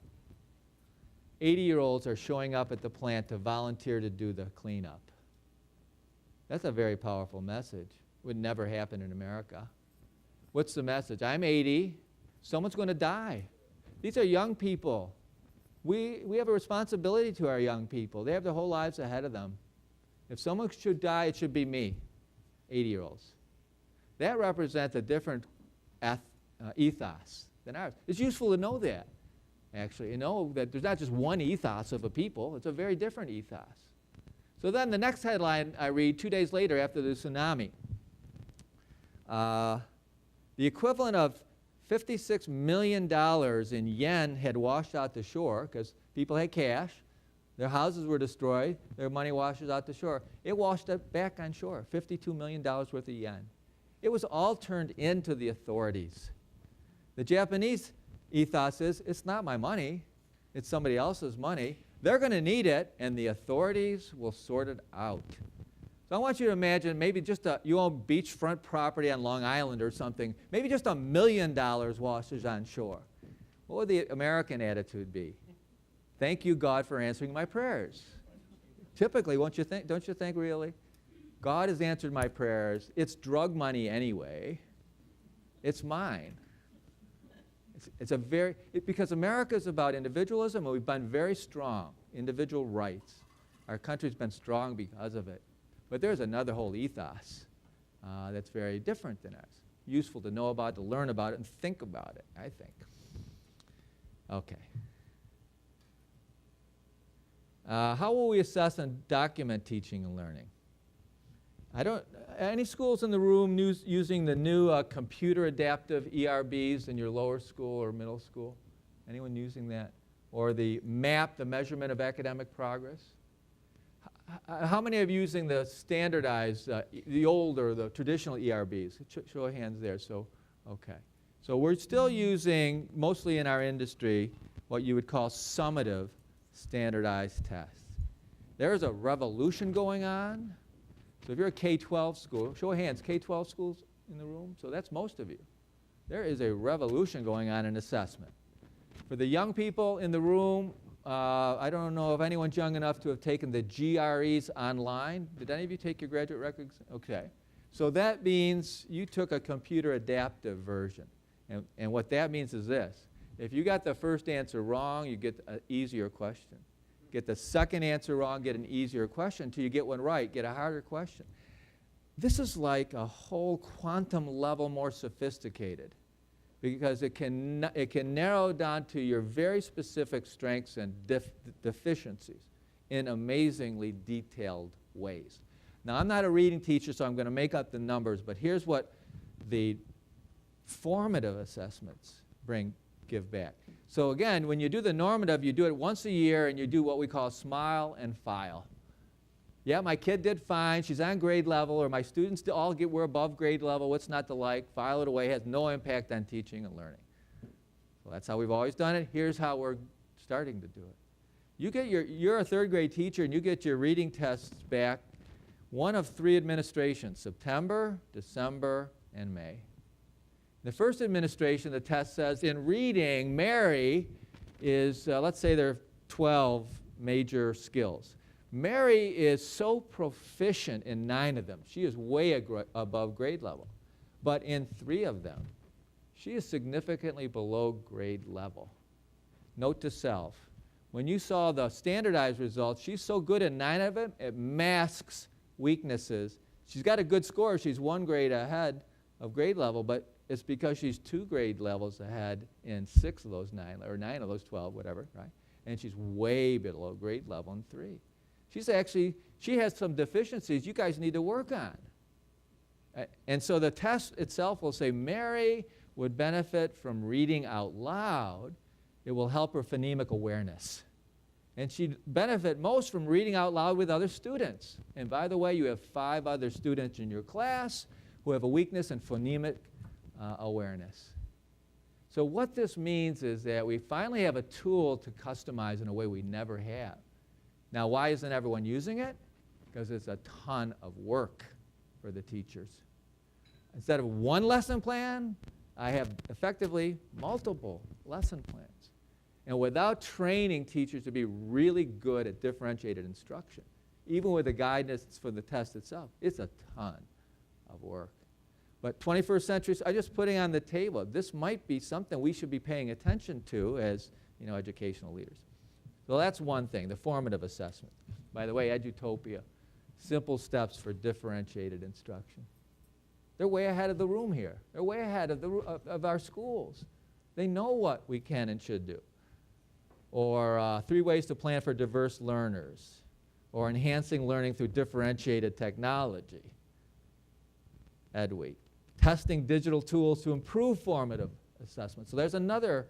80-year-olds are showing up at the plant to volunteer to do the cleanup. That's a very powerful message. Would never happen in America. What's the message? I'm 80. Someone's going to die. These are young people. We have a responsibility to our young people. They have their whole lives ahead of them. If someone should die, it should be me, 80-year-olds. That represents a different ethos than ours. It's useful to know that, actually. You know that there's not just one ethos of a people. It's a very different ethos. So then the next headline I read 2 days later after the tsunami. The equivalent of $56 million in yen had washed out to shore because people had cash. Their houses were destroyed. Their money washes out to shore. It washed it back on shore, $52 million worth of yen. It was all turned into the authorities. The Japanese ethos is, it's not my money. It's somebody else's money. They're going to need it, and the authorities will sort it out. So I want you to imagine maybe just you own beachfront property on Long Island or something. Maybe just $1 million washes on shore. What would the American attitude be? Thank you, God, for answering my prayers. Typically, don't you think really? God has answered my prayers. It's drug money anyway. It's mine. Because America is about individualism, and we've been very strong, individual rights. Our country's been strong because of it. But there's another whole ethos that's very different than ours. Useful to know about, to learn about it, and think about it, I think. Okay. How will we assess and document teaching and learning? Any schools in the room using the new computer adaptive ERBs in your lower school or middle school? Anyone using that? Or the MAP, the measurement of academic progress? How many of you using the standardized, the old or the traditional ERBs? Show of hands there. So, okay. So we're still using, mostly in our industry, what you would call summative standardized tests. There's a revolution going on. So if you're a K-12 school, show of hands, K-12 schools in the room? So that's most of you. There is a revolution going on in assessment. For the young people in the room, I don't know if anyone's young enough to have taken the GREs online. Did any of you take your graduate records? Okay. So that means you took a computer adaptive version. And what that means is this. If you got the first answer wrong, you get an easier question. Get the second answer wrong, get an easier question. Until you get one right, get a harder question. This is like a whole quantum level more sophisticated, because it can narrow down to your very specific strengths and deficiencies in amazingly detailed ways. Now, I'm not a reading teacher, so I'm going to make up the numbers, but here's what the formative assessments give back. So again, when you do the normative, you do it once a year, and you do what we call smile and file. Yeah, my kid did fine, she's on grade level, or my students we're above grade level, what's not to like, file it away, has no impact on teaching and learning. So that's how we've always done it. Here's how we're starting to do it. You're a third grade teacher, and you get your reading tests back one of 3 administrations: September, December, and May. The first administration, the test says, in reading, Mary is, let's say there are 12 major skills. Mary is so proficient in 9 of them. She is way above grade level. But in 3 of them, she is significantly below grade level. Note to self, when you saw the standardized results, she's so good in 9 of them, it masks weaknesses. She's got a good score. She's 1 grade ahead of grade level, but it's because she's 2 grade levels ahead in 6 of those 9, or 9 of those 12, whatever, right? And she's way below grade level in 3. She has some deficiencies you guys need to work on. And so the test itself will say Mary would benefit from reading out loud. It will help her phonemic awareness. And she'd benefit most from reading out loud with other students. And by the way, you have 5 other students in your class who have a weakness in phonemic awareness. So what this means is that we finally have a tool to customize in a way we never have. Now, why isn't everyone using it? Because it's a ton of work for the teachers. Instead of 1 lesson plan, I have effectively multiple lesson plans. And without training teachers to be really good at differentiated instruction, even with the guidance for the test itself, it's a ton of work. But 21st century, I'm just putting on the table, this might be something we should be paying attention to as educational leaders. So that's one thing, the formative assessment. By the way, Edutopia, simple steps for differentiated instruction. They're way ahead of the room here. They're way ahead of our schools. They know what we can and should do. Or 3 ways to plan for diverse learners. Or enhancing learning through differentiated technology. EdWeek. Testing digital tools to improve formative assessment. So there's another,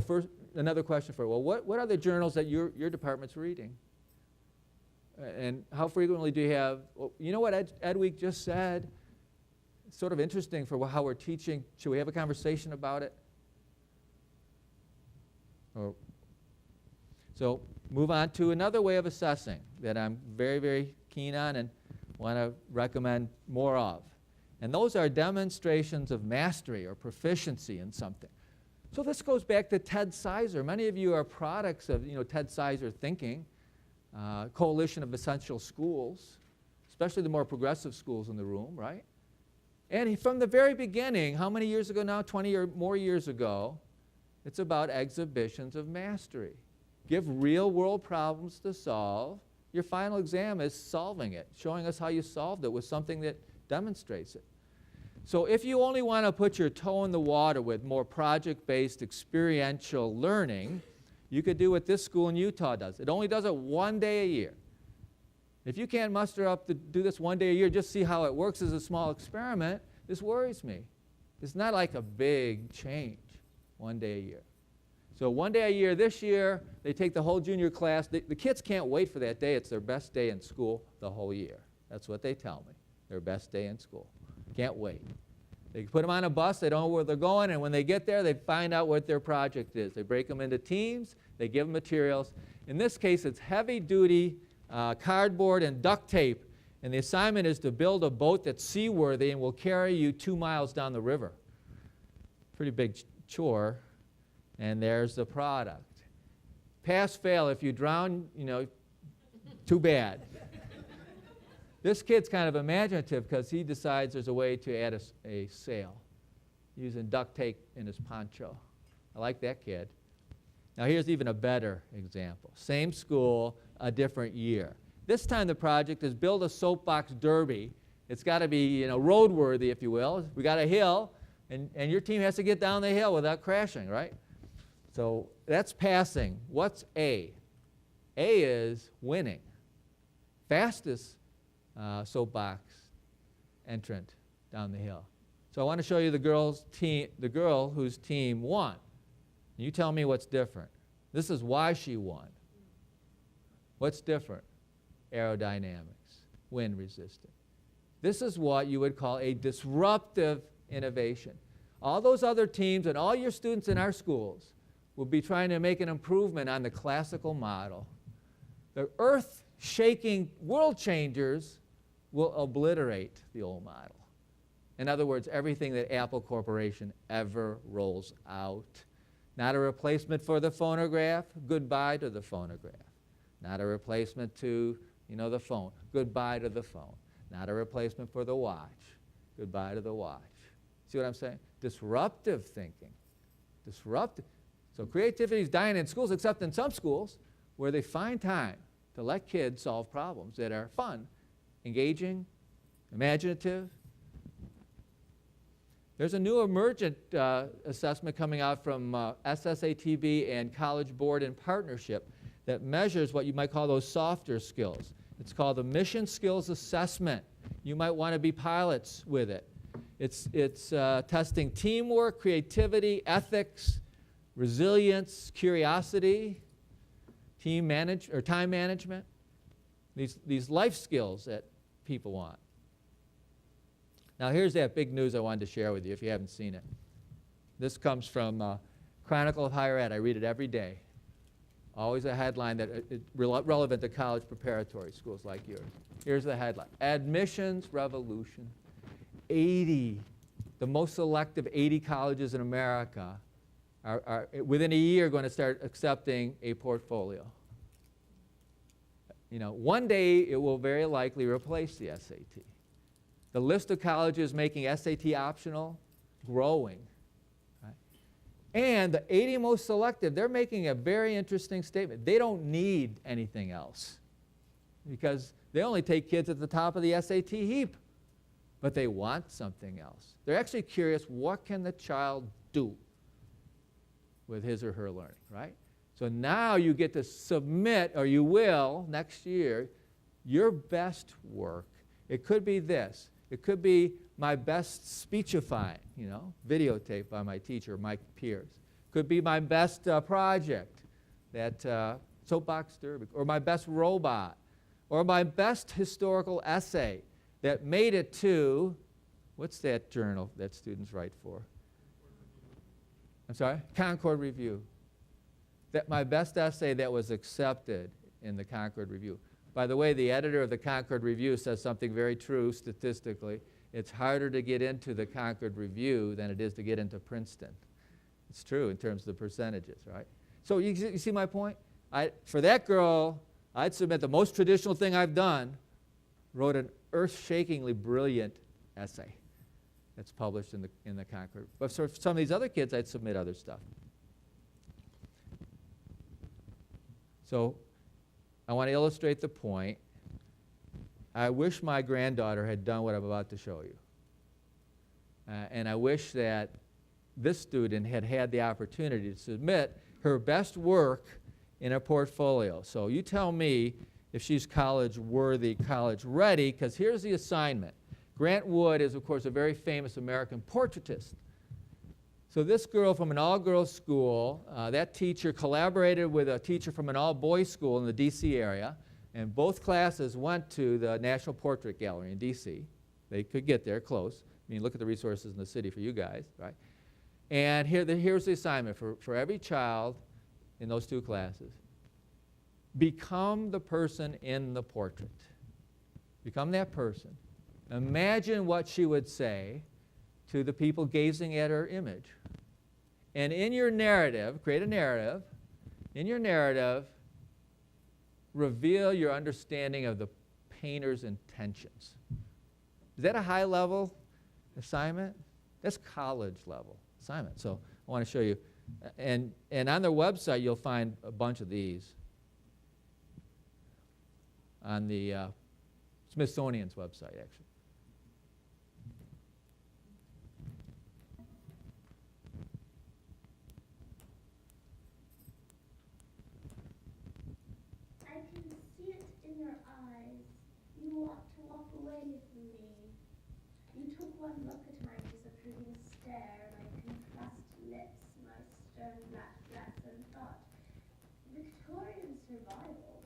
first, another question for you. Well, what are the journals that your department's reading? And how frequently do you have, well, you know what EdWeek just said? It's sort of interesting for how we're teaching. Should we have a conversation about it? So move on to another way of assessing that I'm very, very keen on and want to recommend more of. And those are demonstrations of mastery or proficiency in something. So this goes back to Ted Sizer. Many of you are products of Ted Sizer thinking, Coalition of Essential Schools, especially the more progressive schools in the room, right? And from the very beginning, how many years ago now, 20 or more years ago, it's about exhibitions of mastery. Give real world problems to solve. Your final exam is solving it, showing us how you solved it with something that demonstrates it. So if you only want to put your toe in the water with more project-based experiential learning, you could do what this school in Utah does. It only does it 1 day a year. If you can't muster up to do this 1 day a year, just see how it works as a small experiment, this worries me. It's not like a big change, 1 day a year. So 1 day a year this year, they take the whole junior class. The kids can't wait for that day. It's their best day in school the whole year. That's what they tell me, their best day in school. Can't wait. They put them on a bus, they don't know where they're going, and when they get there, they find out what their project is. They break them into teams, they give them materials. In this case, it's heavy-duty cardboard and duct tape, and the assignment is to build a boat that's seaworthy and will carry you 2 miles down the river. Pretty big chore, and there's the product. Pass, fail. If you drown, too bad. this kid's kind of imaginative because he decides there's a way to add a sail using duct tape in his poncho. I like that kid. Now here's even a better example. Same school, a different year. This time the project is build a soapbox derby. It's got to be, roadworthy, if you will. We got a hill, and your team has to get down the hill without crashing, right? So that's passing. What's A? A is winning. Fastest soapbox entrant down the hill. So I want to show you the girl whose team won. You tell me what's different. This is why she won. What's different? Aerodynamics, wind resistant. This is what you would call a disruptive innovation. All those other teams and all your students in our schools will be trying to make an improvement on the classical model. The earth-shaking world changers will obliterate the old model. In other words, everything that Apple Corporation ever rolls out. Not a replacement for the phonograph, goodbye to the phonograph. Not a replacement to, the phone, goodbye to the phone. Not a replacement for the watch, goodbye to the watch. See what I'm saying? Disruptive thinking. Disruptive. So creativity is dying in schools, except in some schools where they find time to let kids solve problems that are fun, engaging, imaginative. There's a new emergent assessment coming out from SSATB and College Board in partnership that measures what you might call those softer skills. It's called the Mission Skills Assessment. You might want to be pilots with it. It's testing teamwork, creativity, ethics, resilience, curiosity, time management, these life skills that people want. Now here's that big news I wanted to share with you if you haven't seen it. This comes from Chronicle of Higher Ed. I read it every day. Always a headline that is relevant to college preparatory schools like yours. Here's the headline. Admissions revolution. 80, the most selective 80 colleges in America are within a year going to start accepting a portfolio. One day it will very likely replace the SAT. The list of colleges making SAT optional, growing. Right? And the 80 most selective, they're making a very interesting statement. They don't need anything else because they only take kids at the top of the SAT heap. But they want something else. They're actually curious, what can the child do with his or her learning, right? So now you get to submit, or you will next year, your best work. It could be this. It could be my best speechifying, videotape by my teacher, my peers. Could be my best project, that soapbox derby, or my best robot, or my best historical essay that made it to, what's that journal that students write for? I'm sorry? Concord Review. That my best essay that was accepted in the Concord Review. By the way, the editor of the Concord Review says something very true statistically. It's harder to get into the Concord Review than it is to get into Princeton. It's true in terms of the percentages, right? So you see my point? For that girl, I'd submit the most traditional thing I've done, wrote an earth-shakingly brilliant essay that's published in the Concord. But for some of these other kids, I'd submit other stuff. So I want to illustrate the point. I wish my granddaughter had done what I'm about to show you. And I wish that this student had had the opportunity to submit her best work in a portfolio. So you tell me if she's college worthy, college ready, because here's the assignment. Grant Wood is, of course, a very famous American portraitist. So this girl from an all-girls school, that teacher collaborated with a teacher from an all-boys school in the D.C. area, and both classes went to the National Portrait Gallery in D.C. They could get there close. I mean, look at the resources in the city for you guys, right? And here's the assignment for every child in those two classes. Become the person in the portrait. Become that person. Imagine what she would say to the people gazing at her image. And in your narrative, create a narrative. In your narrative, reveal your understanding of the painter's intentions. Is that a high-level assignment? That's college-level assignment. So I want to show you. And on their website, you'll find a bunch of these. On the Smithsonian's website, actually. I can see it in your eyes. You want to walk away from me. You took one look at my disapproving stare, my compressed lips, my stern black dress, and thought, Victorian survival.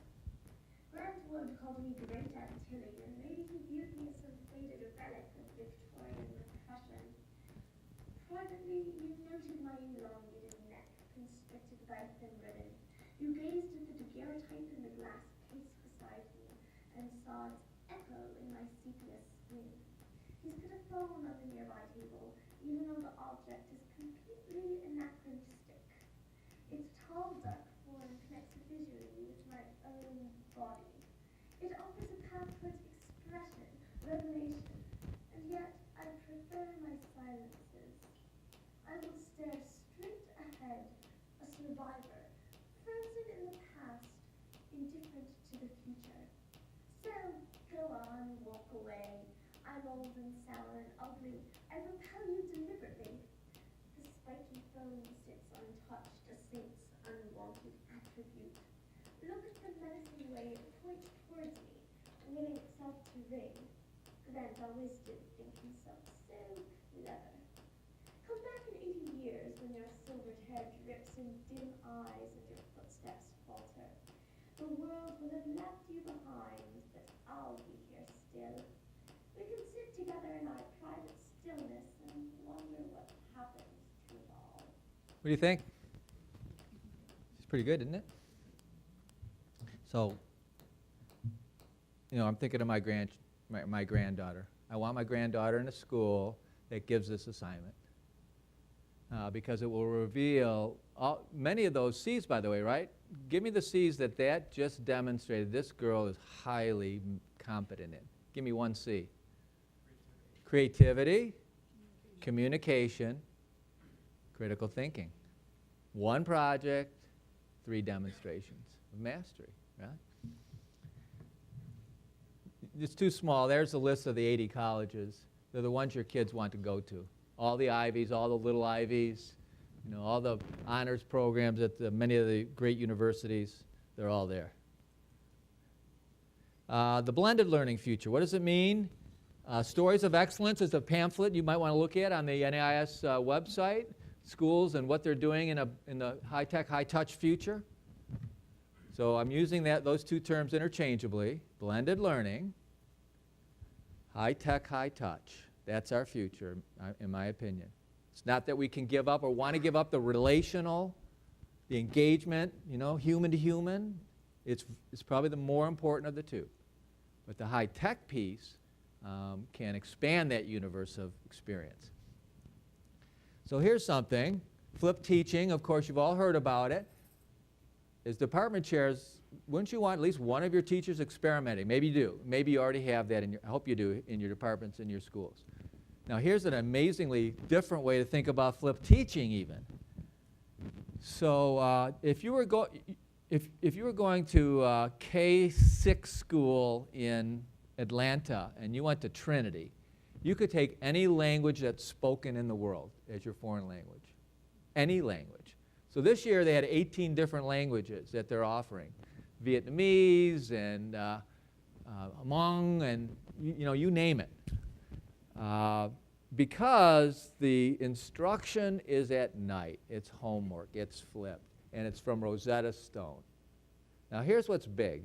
Grant Wood called me Great Antilles, and maybe he viewed me as some faded relic of Victorian repression. Privately, you noted my elongated neck, constricted by a thin ribbon. You gazed at the daguerreotype in the glass case beside me, and saw its echo in my sepia skin. He's put a phone on the nearby table, even though the object is completely anachronistic. Its tall, dark form connects visually with my own body. It offers a path towards expression, revelation, and yet I prefer my silences. I will stare straight ahead, a survivor, frozen in the past, indifferent to the future. So, go on, walk away. I'm old and sour and ugly. I repel you deliberately. The spiky phone sits untouched, a saint's unwanted attribute. Look at the menacing way it points towards me, willing itself to ring. Grant always did think himself so clever. Come back in 80 years when your silvered hair drips in dim eyes and your footsteps falter. The world will have left you behind, but I'll be here still. We can sit together in our private stillness and wonder what happens to it all. What do you think? It's pretty good, isn't it? So, you know, I'm thinking of my granddaughter. I want my granddaughter in a school that gives this assignment because it will reveal many of those C's, by the way, right? Give me the C's that just demonstrated this girl is highly competent in. Give me one C. Creativity, communication, critical thinking. One project, 3 demonstrations of mastery, right? It's too small. There's a list of the 80 colleges. They're the ones your kids want to go to. All the Ivies, all the little Ivies, you know, all the honors programs at many of the great universities, they're all there. The blended learning future, what does it mean? Stories of Excellence is a pamphlet you might want to look at on the NAIS website, schools and what they're doing in the high-tech, high-touch future. So I'm using those two terms interchangeably, blended learning, high-tech, high-touch. That's our future, in my opinion. It's not that we can give up or want to give up the relational, the engagement, you know, human to human. It's probably the more important of the two. But the high-tech piece can expand that universe of experience. So here's something. Flipped teaching, of course, you've all heard about it. As department chairs, wouldn't you want at least one of your teachers experimenting? Maybe you do. Maybe you already have that I hope you do in your departments, in your schools. Now here's an amazingly different way to think about flipped teaching even. So if you were going to K-6 school in Atlanta and you went to Trinity, you could take any language that's spoken in the world as your foreign language. Any language. So this year they had 18 different languages that they're offering. Vietnamese and Hmong and you name it. Because the instruction is at night, it's homework, it's flipped, and it's from Rosetta Stone. Now here's what's big.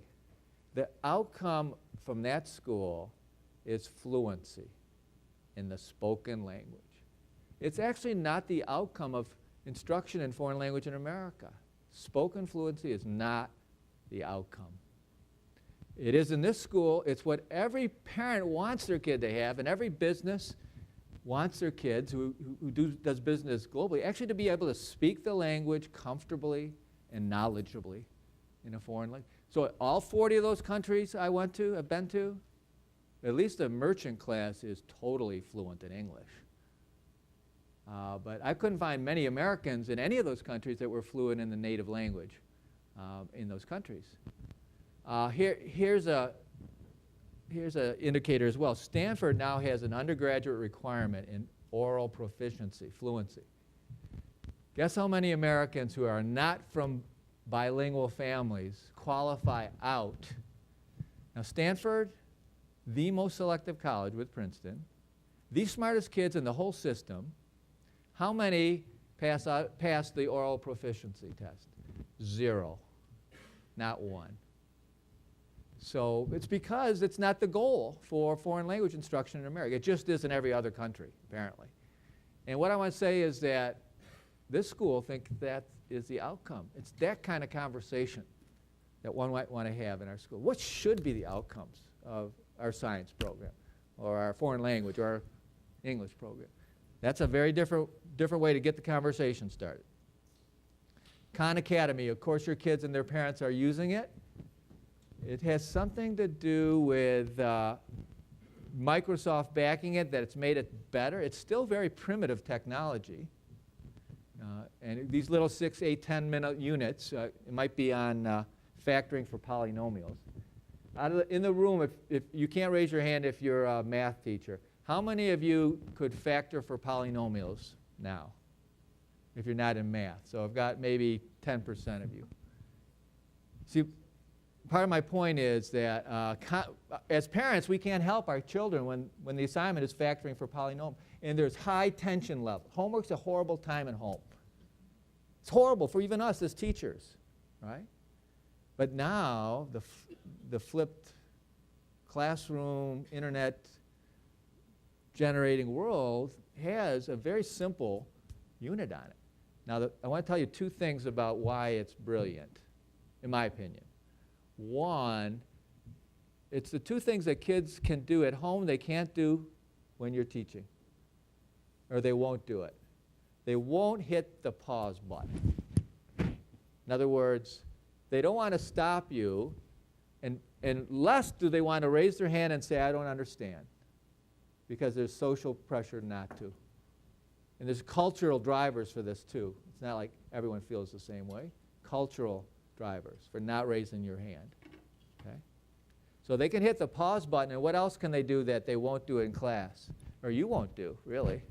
The outcome from that school is fluency in the spoken language. It's actually not the outcome of instruction in foreign language in America. Spoken fluency is not the outcome. It is in this school. It's what every parent wants their kid to have, and every business wants their kids who does business globally actually to be able to speak the language comfortably and knowledgeably. in a foreign language. So all 40 of those countries I've been to, at least the merchant class is totally fluent in English. But I couldn't find many Americans in any of those countries that were fluent in the native language in those countries. Here's an indicator as well. Stanford now has an undergraduate requirement in oral proficiency, fluency. Guess how many Americans who are not from bilingual families qualify out? Now Stanford, the most selective college with Princeton, the smartest kids in the whole system, how many pass the oral proficiency test? 0, not 1. So it's because it's not the goal for foreign language instruction in America. It just is in every other country, apparently. And what I want to say is that this school thinks that is the outcome. It's that kind of conversation that one might want to have in our school. What should be the outcomes of our science program or our foreign language or our English program? That's a very different way to get the conversation started. Khan Academy, of course your kids and their parents are using it. It has something to do with Microsoft backing it, that it's made it better. It's still very primitive technology. And these little 6, 8, 10-minute units, it might be on factoring for polynomials. In the room, if you can't raise your hand if you're a math teacher, how many of you could factor for polynomials now if you're not in math? So I've got maybe 10% of you. See, part of my point is that as parents, we can't help our children when the assignment is factoring for polynomials. And there's high tension level. Homework's a horrible time at home. It's horrible for even us as teachers, right? But now the flipped classroom, internet generating world has a very simple unit on it. Now, I want to tell you 2 things about why it's brilliant, in my opinion. One, it's the 2 things that kids can do at home they can't do when you're teaching, or they won't do it. They won't hit the pause button. In other words, they don't want to stop you, and less do they want to raise their hand and say, I don't understand, because there's social pressure not to. And there's cultural drivers for this too. It's not like everyone feels the same way. Cultural drivers for not raising your hand. Okay? So they can hit the pause button, and what else can they do that they won't do in class? Or you won't do, really?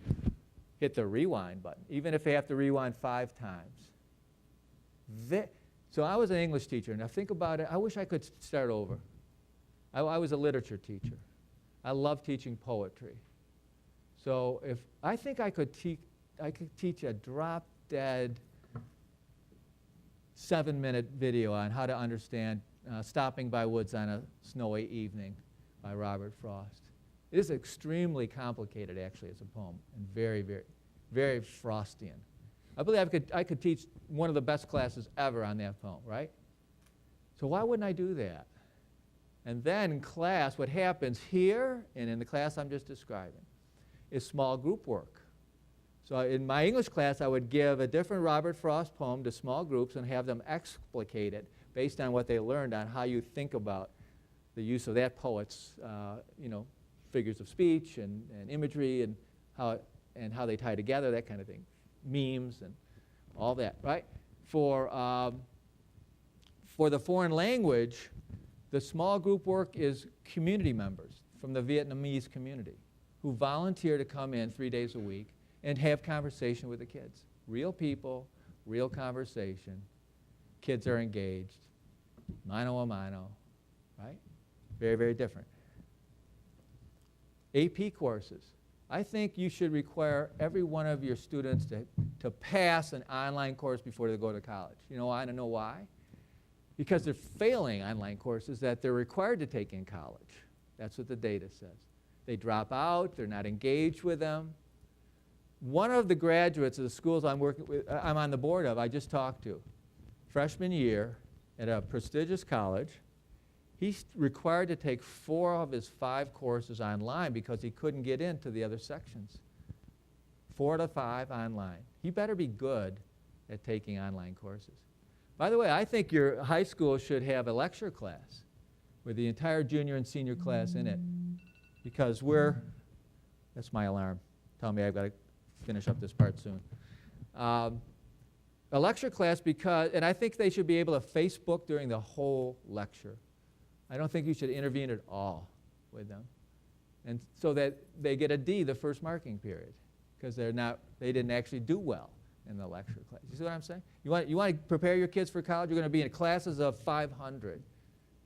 Hit the rewind button, even if they have to rewind 5 times. So I was an English teacher. Now think about it. I wish I could start over. I was a literature teacher. I love teaching poetry. So if I think I could teach a drop-dead 7-minute video on how to understand Stopping by Woods on a Snowy Evening by Robert Frost. It is extremely complicated, actually, as a poem, and very, very, very Frostian. I believe I could teach one of the best classes ever on that poem, right? So why wouldn't I do that? And then in class, what happens here and in the class I'm just describing is small group work. So in my English class, I would give a different Robert Frost poem to small groups and have them explicate it based on what they learned on how you think about the use of that poet's, figures of speech and imagery and how they tie together, that kind of thing, memes and all that, right? For the foreign language, the small group work is community members from the Vietnamese community who volunteer to come in 3 days a week and have conversation with the kids. Real people, real conversation. Kids are engaged. Mano a mano, right? Very, very different. AP courses. I think you should require every one of your students to pass an online course before they go to college. You know why? I don't know why. Because they're failing online courses that they're required to take in college. That's what the data says. They drop out, they're not engaged with them. One of the graduates of the schools I'm on the board of, I just talked to, freshman year at a prestigious college, he's required to take 4 of his 5 courses online because he couldn't get into the other sections. 4 to 5 online. He better be good at taking online courses. By the way, I think your high school should have a lecture class with the entire junior and senior class in it, because that's my alarm. Tell me I've got to finish up this part soon. A lecture class and I think they should be able to Facebook during the whole lecture. I don't think you should intervene at all with them. And so that they get a D the first marking period, because they didn't actually do well in the lecture class. You see what I'm saying? You want to prepare your kids for college, you're going to be in classes of 500,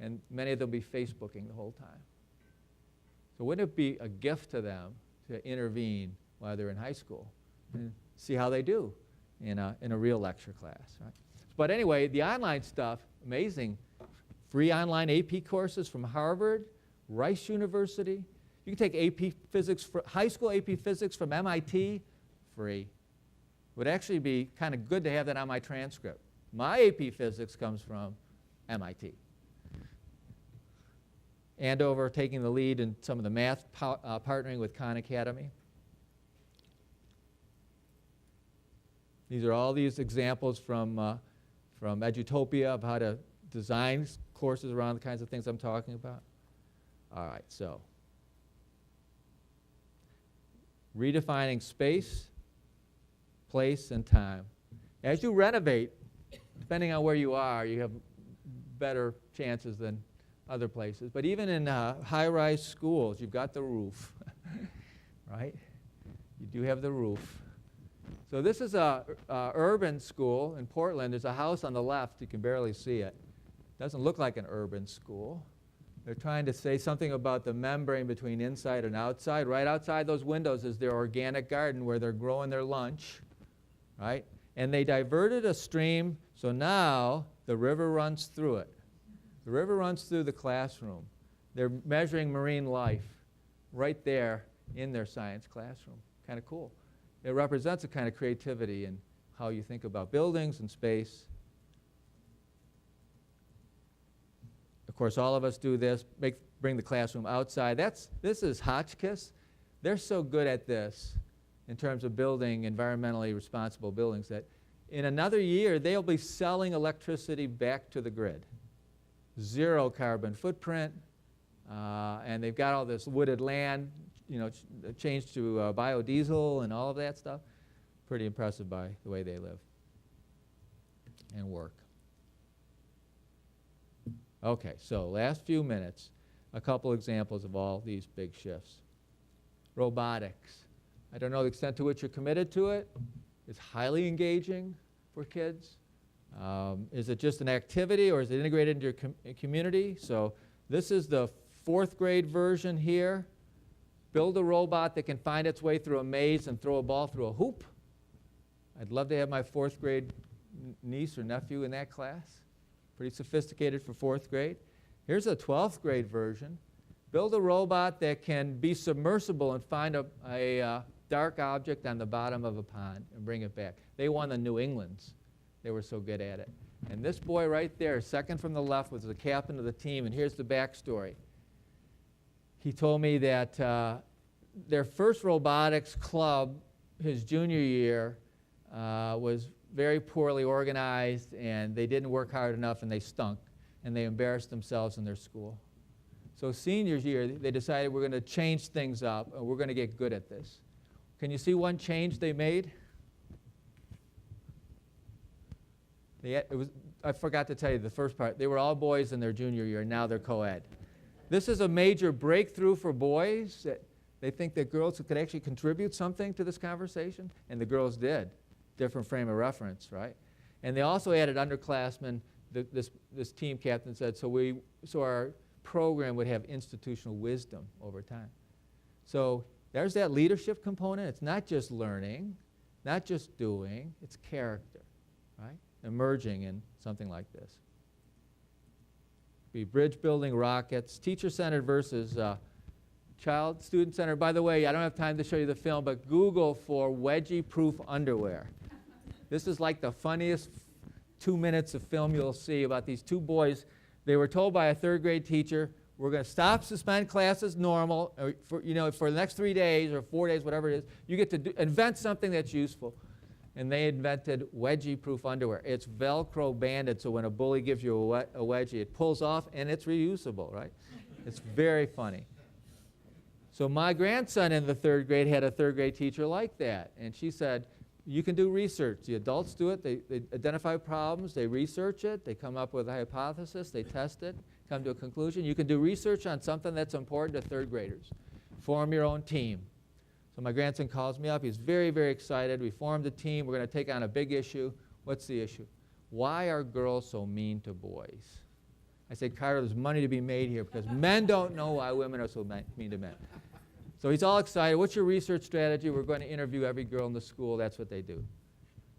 and many of them will be Facebooking the whole time. So wouldn't it be a gift to them to intervene while they're in high school and see how they do in a real lecture class, right? But anyway, the online stuff, amazing. Free online AP courses from Harvard, Rice University. You can take AP physics, high school AP physics from MIT, free. It would actually be kind of good to have that on my transcript. My AP physics comes from MIT. Andover taking the lead in some of the math, partnering with Khan Academy. These are all these examples from Edutopia of how to design courses around the kinds of things I'm talking about. All right, so redefining space, place, and time. As you renovate, depending on where you are, you have better chances than other places. But even in high-rise schools, you've got the roof, right? You do have the roof. So this is a urban school in Portland. There's a house on the left. You can barely see it. Doesn't look like an urban school. They're trying to say something about the membrane between inside and outside. Right outside those windows is their organic garden where they're growing their lunch, right? And they diverted a stream, so now the river runs through it. The river runs through the classroom. They're measuring marine life right there in their science classroom. Kind of cool. It represents a kind of creativity in how you think about buildings and space. Of course, all of us do this, bring the classroom outside. This is Hotchkiss. They're so good at this in terms of building environmentally responsible buildings that in another year, they'll be selling electricity back to the grid. Zero carbon footprint, and they've got all this wooded land, changed to biodiesel and all of that stuff. Pretty impressive by the way they live and work. Okay, so last few minutes, a couple examples of all these big shifts. Robotics. I don't know the extent to which you're committed to it. It's highly engaging for kids. Is it just an activity or is it integrated into your community? So this is the 4th grade version here. Build a robot that can find its way through a maze and throw a ball through a hoop. I'd love to have my 4th grade niece or nephew in that class. Pretty sophisticated for 4th grade. Here's a 12th grade version. Build a robot that can be submersible and find a dark object on the bottom of a pond and bring it back. They won the New Englands. They were so good at it. And this boy right there, second from the left, was the captain of the team, and here's the backstory. He told me that their first robotics club, his junior year, was very poorly organized, and they didn't work hard enough, and they stunk, and they embarrassed themselves in their school. So senior year, they decided we're going to change things up, and we're going to get good at this. Can you see one change they made? I forgot to tell you the first part. They were all boys in their junior year, and now they're co-ed. This is a major breakthrough for boys. That they think that girls could actually contribute something to this conversation, and the girls did. Different frame of reference, right? And they also added underclassmen. This team captain said, so our program would have institutional wisdom over time. So there's that leadership component. It's not just learning, not just doing, it's character, right? Emerging in something like this. Be bridge building, rockets, teacher-centered versus student-centered. By the way, I don't have time to show you the film, but Google for wedgie-proof underwear. This is like the funniest 2 minutes of film you'll see about these two boys. They were told by a 3rd grade teacher, we're going to suspend classes normal, for the next 3 days or 4 days, whatever it is. You get to invent something that's useful. and they invented wedgie-proof underwear. It's Velcro banded, so when a bully gives you a wedgie, it pulls off and it's reusable, right? It's very funny. So my grandson in the 3rd grade had a 3rd grade teacher like that, and she said, you can do research. The adults do it. They identify problems. They research it. They come up with a hypothesis. They test it, come to a conclusion. You can do research on something that's important to 3rd graders. Form your own team. So my grandson calls me up. He's very, very excited. We formed a team. We're going to take on a big issue. What's the issue? Why are girls so mean to boys? I said, Carter, there's money to be made here because men don't know why women are so mean to men. So he's all excited. What's your research strategy? We're going to interview every girl in the school. That's what they do.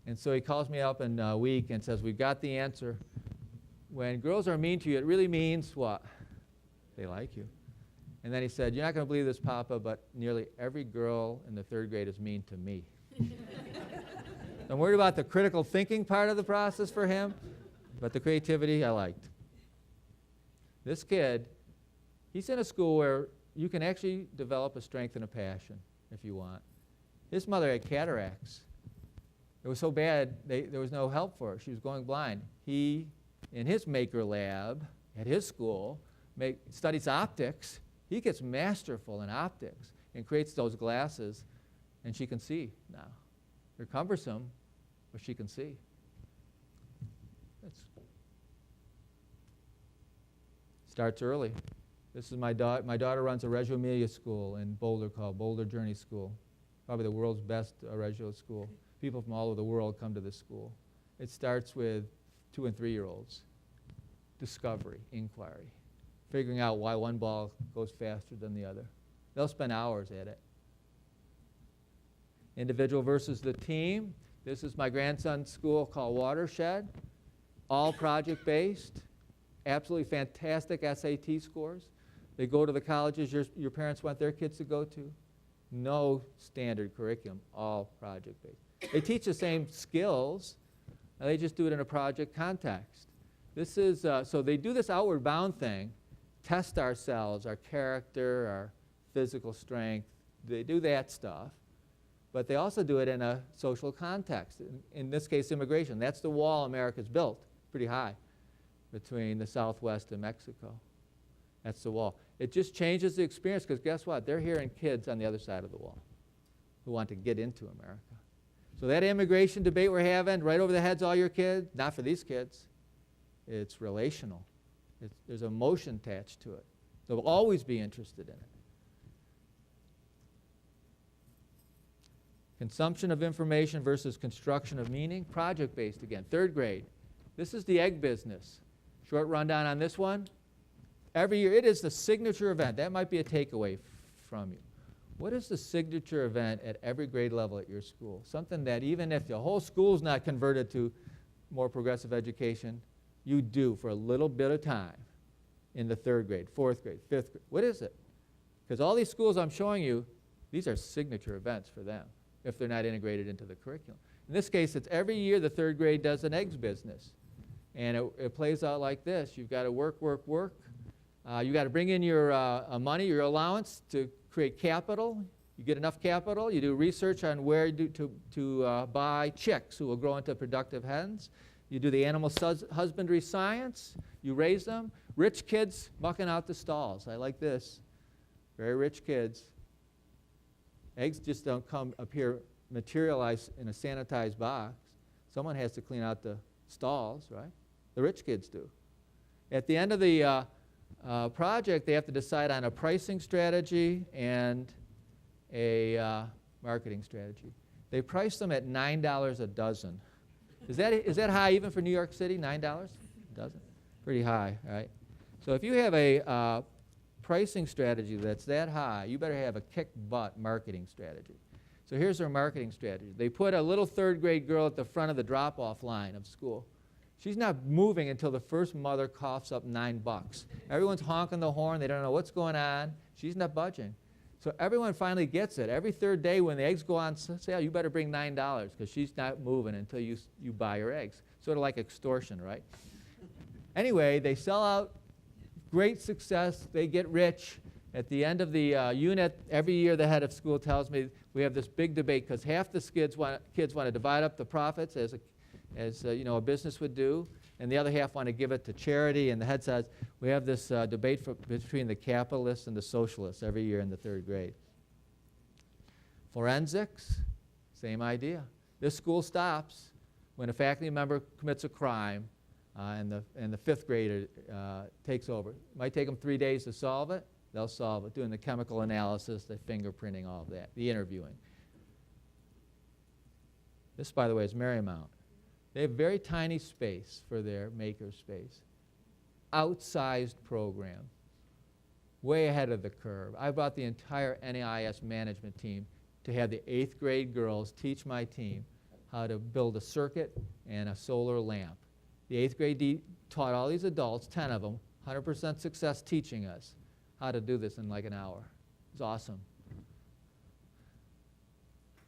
And so he calls me up in a week and says, we've got the answer. When girls are mean to you, it really means what? They like you. And then he said, you're not going to believe this, Papa, but nearly every girl in the 3rd grade is mean to me. I'm worried about the critical thinking part of the process for him, but the creativity I liked. This kid, he's in a school where you can actually develop a strength and a passion if you want. His mother had cataracts. It was so bad, there was no help for her. She was going blind. He, in his maker lab at his school, studies optics. He gets masterful in optics and creates those glasses, and she can see now. They're cumbersome, but she can see. Starts early. This is my daughter. My daughter runs a Reggio Emilia school in Boulder called Boulder Journey School. Probably the world's best Reggio school. People from all over the world come to this school. It starts with 2- and 3-year-olds. Discovery, inquiry, figuring out why one ball goes faster than the other. They'll spend hours at it. Individual versus the team. This is my grandson's school called Watershed. All project-based. Absolutely fantastic SAT scores. They go to the colleges your parents want their kids to go to. No standard curriculum, all project-based. They teach the same skills, and they just do it in a project context. This is, so they do this outward bound thing, test ourselves, our character, our physical strength. They do that stuff, but they also do it in a social context. In this case, immigration. That's the wall America's built, pretty high, between the Southwest and Mexico. That's the wall. It just changes the experience because guess what? They're hearing kids on the other side of the wall who want to get into America. So that immigration debate we're having, right over the heads of all your kids, not for these kids. It's relational. There's emotion attached to it. They'll always be interested in it. Consumption of information versus construction of meaning. Project-based again. 3rd grade. This is the egg business. Short rundown on this one. Every year, it is the signature event. That might be a takeaway from you. What is the signature event at every grade level at your school? Something that even if the whole school's not converted to more progressive education, you do for a little bit of time in the 3rd grade, 4th grade, 5th grade. What is it? Because all these schools I'm showing you, these are signature events for them if they're not integrated into the curriculum. In this case, it's every year the 3rd grade does an eggs business. And it plays out like this. You've got to work. You've got to bring in your money, your allowance to create capital. You get enough capital. You do research on where to buy chicks who will grow into productive hens. You do the animal husbandry science. You raise them. Rich kids mucking out the stalls. I like this. Very rich kids. Eggs just don't materialize in a sanitized box. Someone has to clean out the stalls, right? The rich kids do. At the end of the project, they have to decide on a pricing strategy and a marketing strategy. They price them at $9 a dozen. Is that high even for New York City, $9 a dozen? Pretty high, right? So if you have a pricing strategy that's that high, you better have a kick-butt marketing strategy. So here's their marketing strategy. They put a little 3rd grade girl at the front of the drop-off line of school. She's not moving until the first mother coughs up $9. Everyone's honking the horn. They don't know what's going on. She's not budging. So everyone finally gets it. Every 3rd day when the eggs go on sale, you better bring $9 because she's not moving until you buy her eggs. Sort of like extortion, right? Anyway, they sell out. Great success. They get rich. At the end of the unit, every year the head of school tells me we have this big debate because half the kids want to divide up the profits as a business would do, and the other half want to give it to charity. And the head says we have this debate between the capitalists and the socialists every year in the 3rd grade. Forensics, same idea. This school stops when a faculty member commits a crime, and the 5th grader takes over. It might take them 3 days to solve it. They'll solve it, doing the chemical analysis, the fingerprinting, all of that, the interviewing. This, by the way, is Marymount. They have very tiny space for their maker space. Outsized program, way ahead of the curve. I brought the entire NAIS management team to have the 8th grade girls teach my team how to build a circuit and a solar lamp. The 8th grade taught all these adults, 10 of them, 100% success teaching us how to do this in like an hour. It was awesome.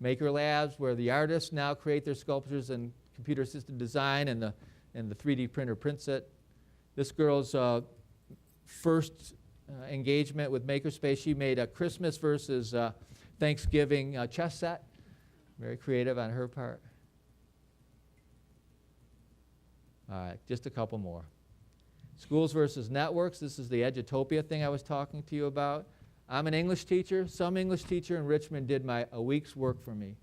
Maker labs where the artists now create their sculptures in computer-assisted design, and the 3D printer prints it. This girl's first engagement with Makerspace, she made a Christmas versus Thanksgiving chess set. Very creative on her part. All right, just a couple more. Schools versus networks. This is the Edutopia thing I was talking to you about. I'm an English teacher. Some English teacher in Richmond did a week's work for me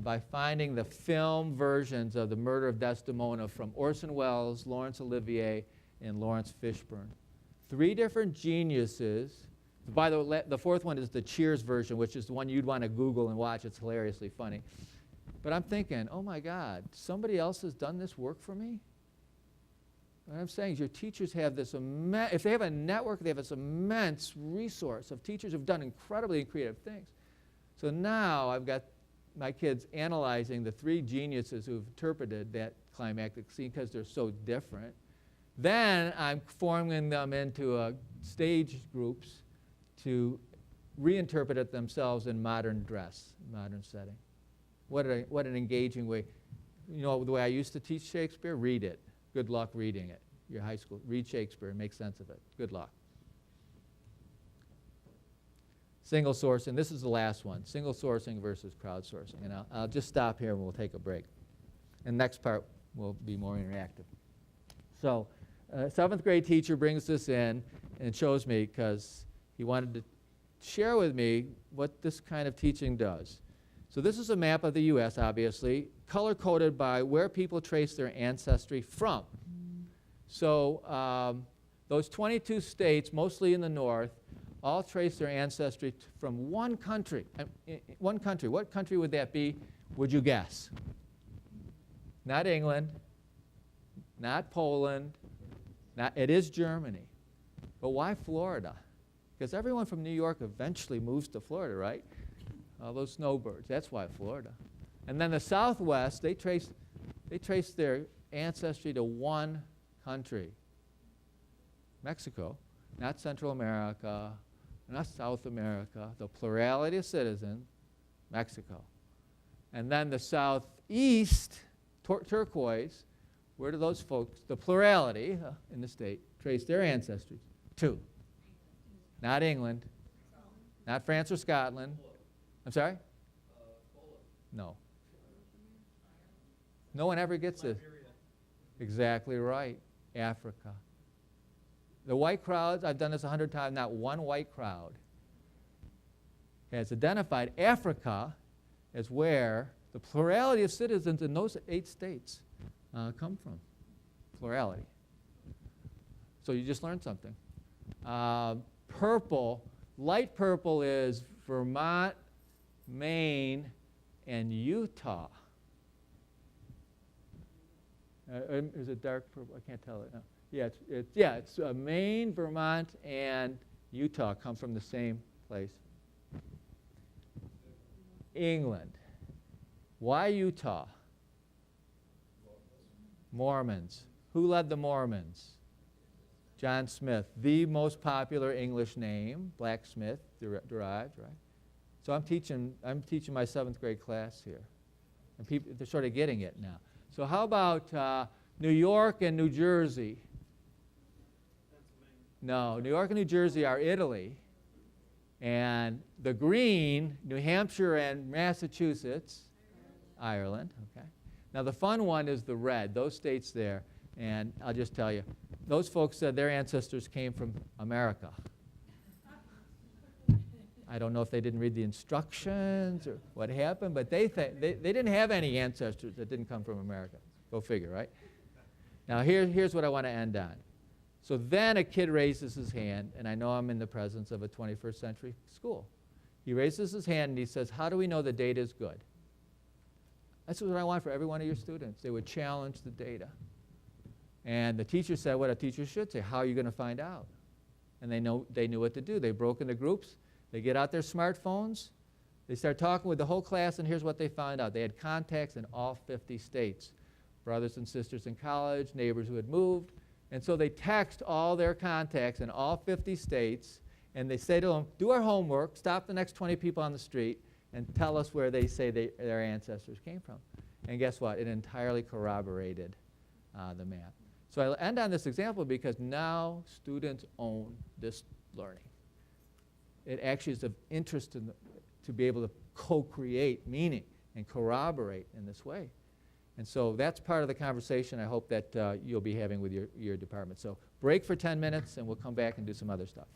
by finding the film versions of The Murder of Desdemona from Orson Welles, Laurence Olivier, and Lawrence Fishburne. 3 different geniuses. By the way, the 4th one is the Cheers version, which is the one you'd want to Google and watch. It's hilariously funny. But I'm thinking, oh my God, somebody else has done this work for me? What I'm saying is your teachers have this if they have a network, they have this immense resource of teachers who've done incredibly creative things. So now I've got my kids analyzing the 3 geniuses who've interpreted that climactic scene because they're so different. Then I'm forming them into stage groups to reinterpret it themselves in modern dress, modern setting. What an engaging way. You know, the way I used to teach Shakespeare, read it. Good luck reading it. Your high school, read Shakespeare and make sense of it. Good luck. Single sourcing, this is the last one. Single sourcing versus crowdsourcing. And I'll just stop here and we'll take a break. And next part will be more interactive. So, 7th grade teacher brings this in and shows me because he wanted to share with me what this kind of teaching does. So this is a map of the U.S., obviously, color-coded by where people trace their ancestry from. So those 22 states, mostly in the north, all trace their ancestry from one country. One country. What country would that be, would you guess? Not England, not Poland, it is Germany. But why Florida? Because everyone from New York eventually moves to Florida, right? All those snowbirds, that's why Florida. And then the Southwest, they trace their ancestry to one country. Mexico, not Central America, not South America, the plurality of citizens, Mexico. And then the Southeast, turquoise, where do those folks, the plurality in the state, trace their ancestry to? Not England, not France or Scotland. I'm sorry? No. No one ever gets this. Exactly right. Africa. The white crowds, I've done this 100 times, not one white crowd has identified Africa as where the plurality of citizens in those 8 states come from. Plurality. So you just learned something. Purple, light purple is Vermont, Maine, and Utah. Is it dark purple? I can't tell it. No. Yeah, it's Maine, Vermont, and Utah come from the same place. England. Why Utah? Mormons. Who led the Mormons? John Smith, the most popular English name, blacksmith, derived, right? So I'm teaching my 7th grade class here. And people, they're sort of getting it now. So how about New York and New Jersey? No, New York and New Jersey are Italy. And the green, New Hampshire and Massachusetts, Ireland, okay. Now the fun one is the red, those states there. And I'll just tell you, those folks said their ancestors came from America. I don't know if they didn't read the instructions or what happened, but they didn't have any ancestors that didn't come from America. Go figure, right? Now here's what I want to end on. So then a kid raises his hand, and I know I'm in the presence of a 21st century school. He raises his hand and he says, how do we know the data is good? That's what I want for every one of your students. They would challenge the data. And the teacher said what a teacher should say, how are you going to find out? And they knew what to do. They broke into groups. They get out their smartphones. They start talking with the whole class, and here's what they found out. They had contacts in all 50 states, brothers and sisters in college, neighbors who had moved. And so they text all their contacts in all 50 states, and they say to them, do our homework, stop the next 20 people on the street, and tell us where they say their ancestors came from. And guess what? It entirely corroborated the map. So I'll end on this example because now students own this learning. It actually is of interest to be able to co-create meaning and corroborate in this way. And so that's part of the conversation I hope that you'll be having with your department. So break for 10 minutes, and we'll come back and do some other stuff.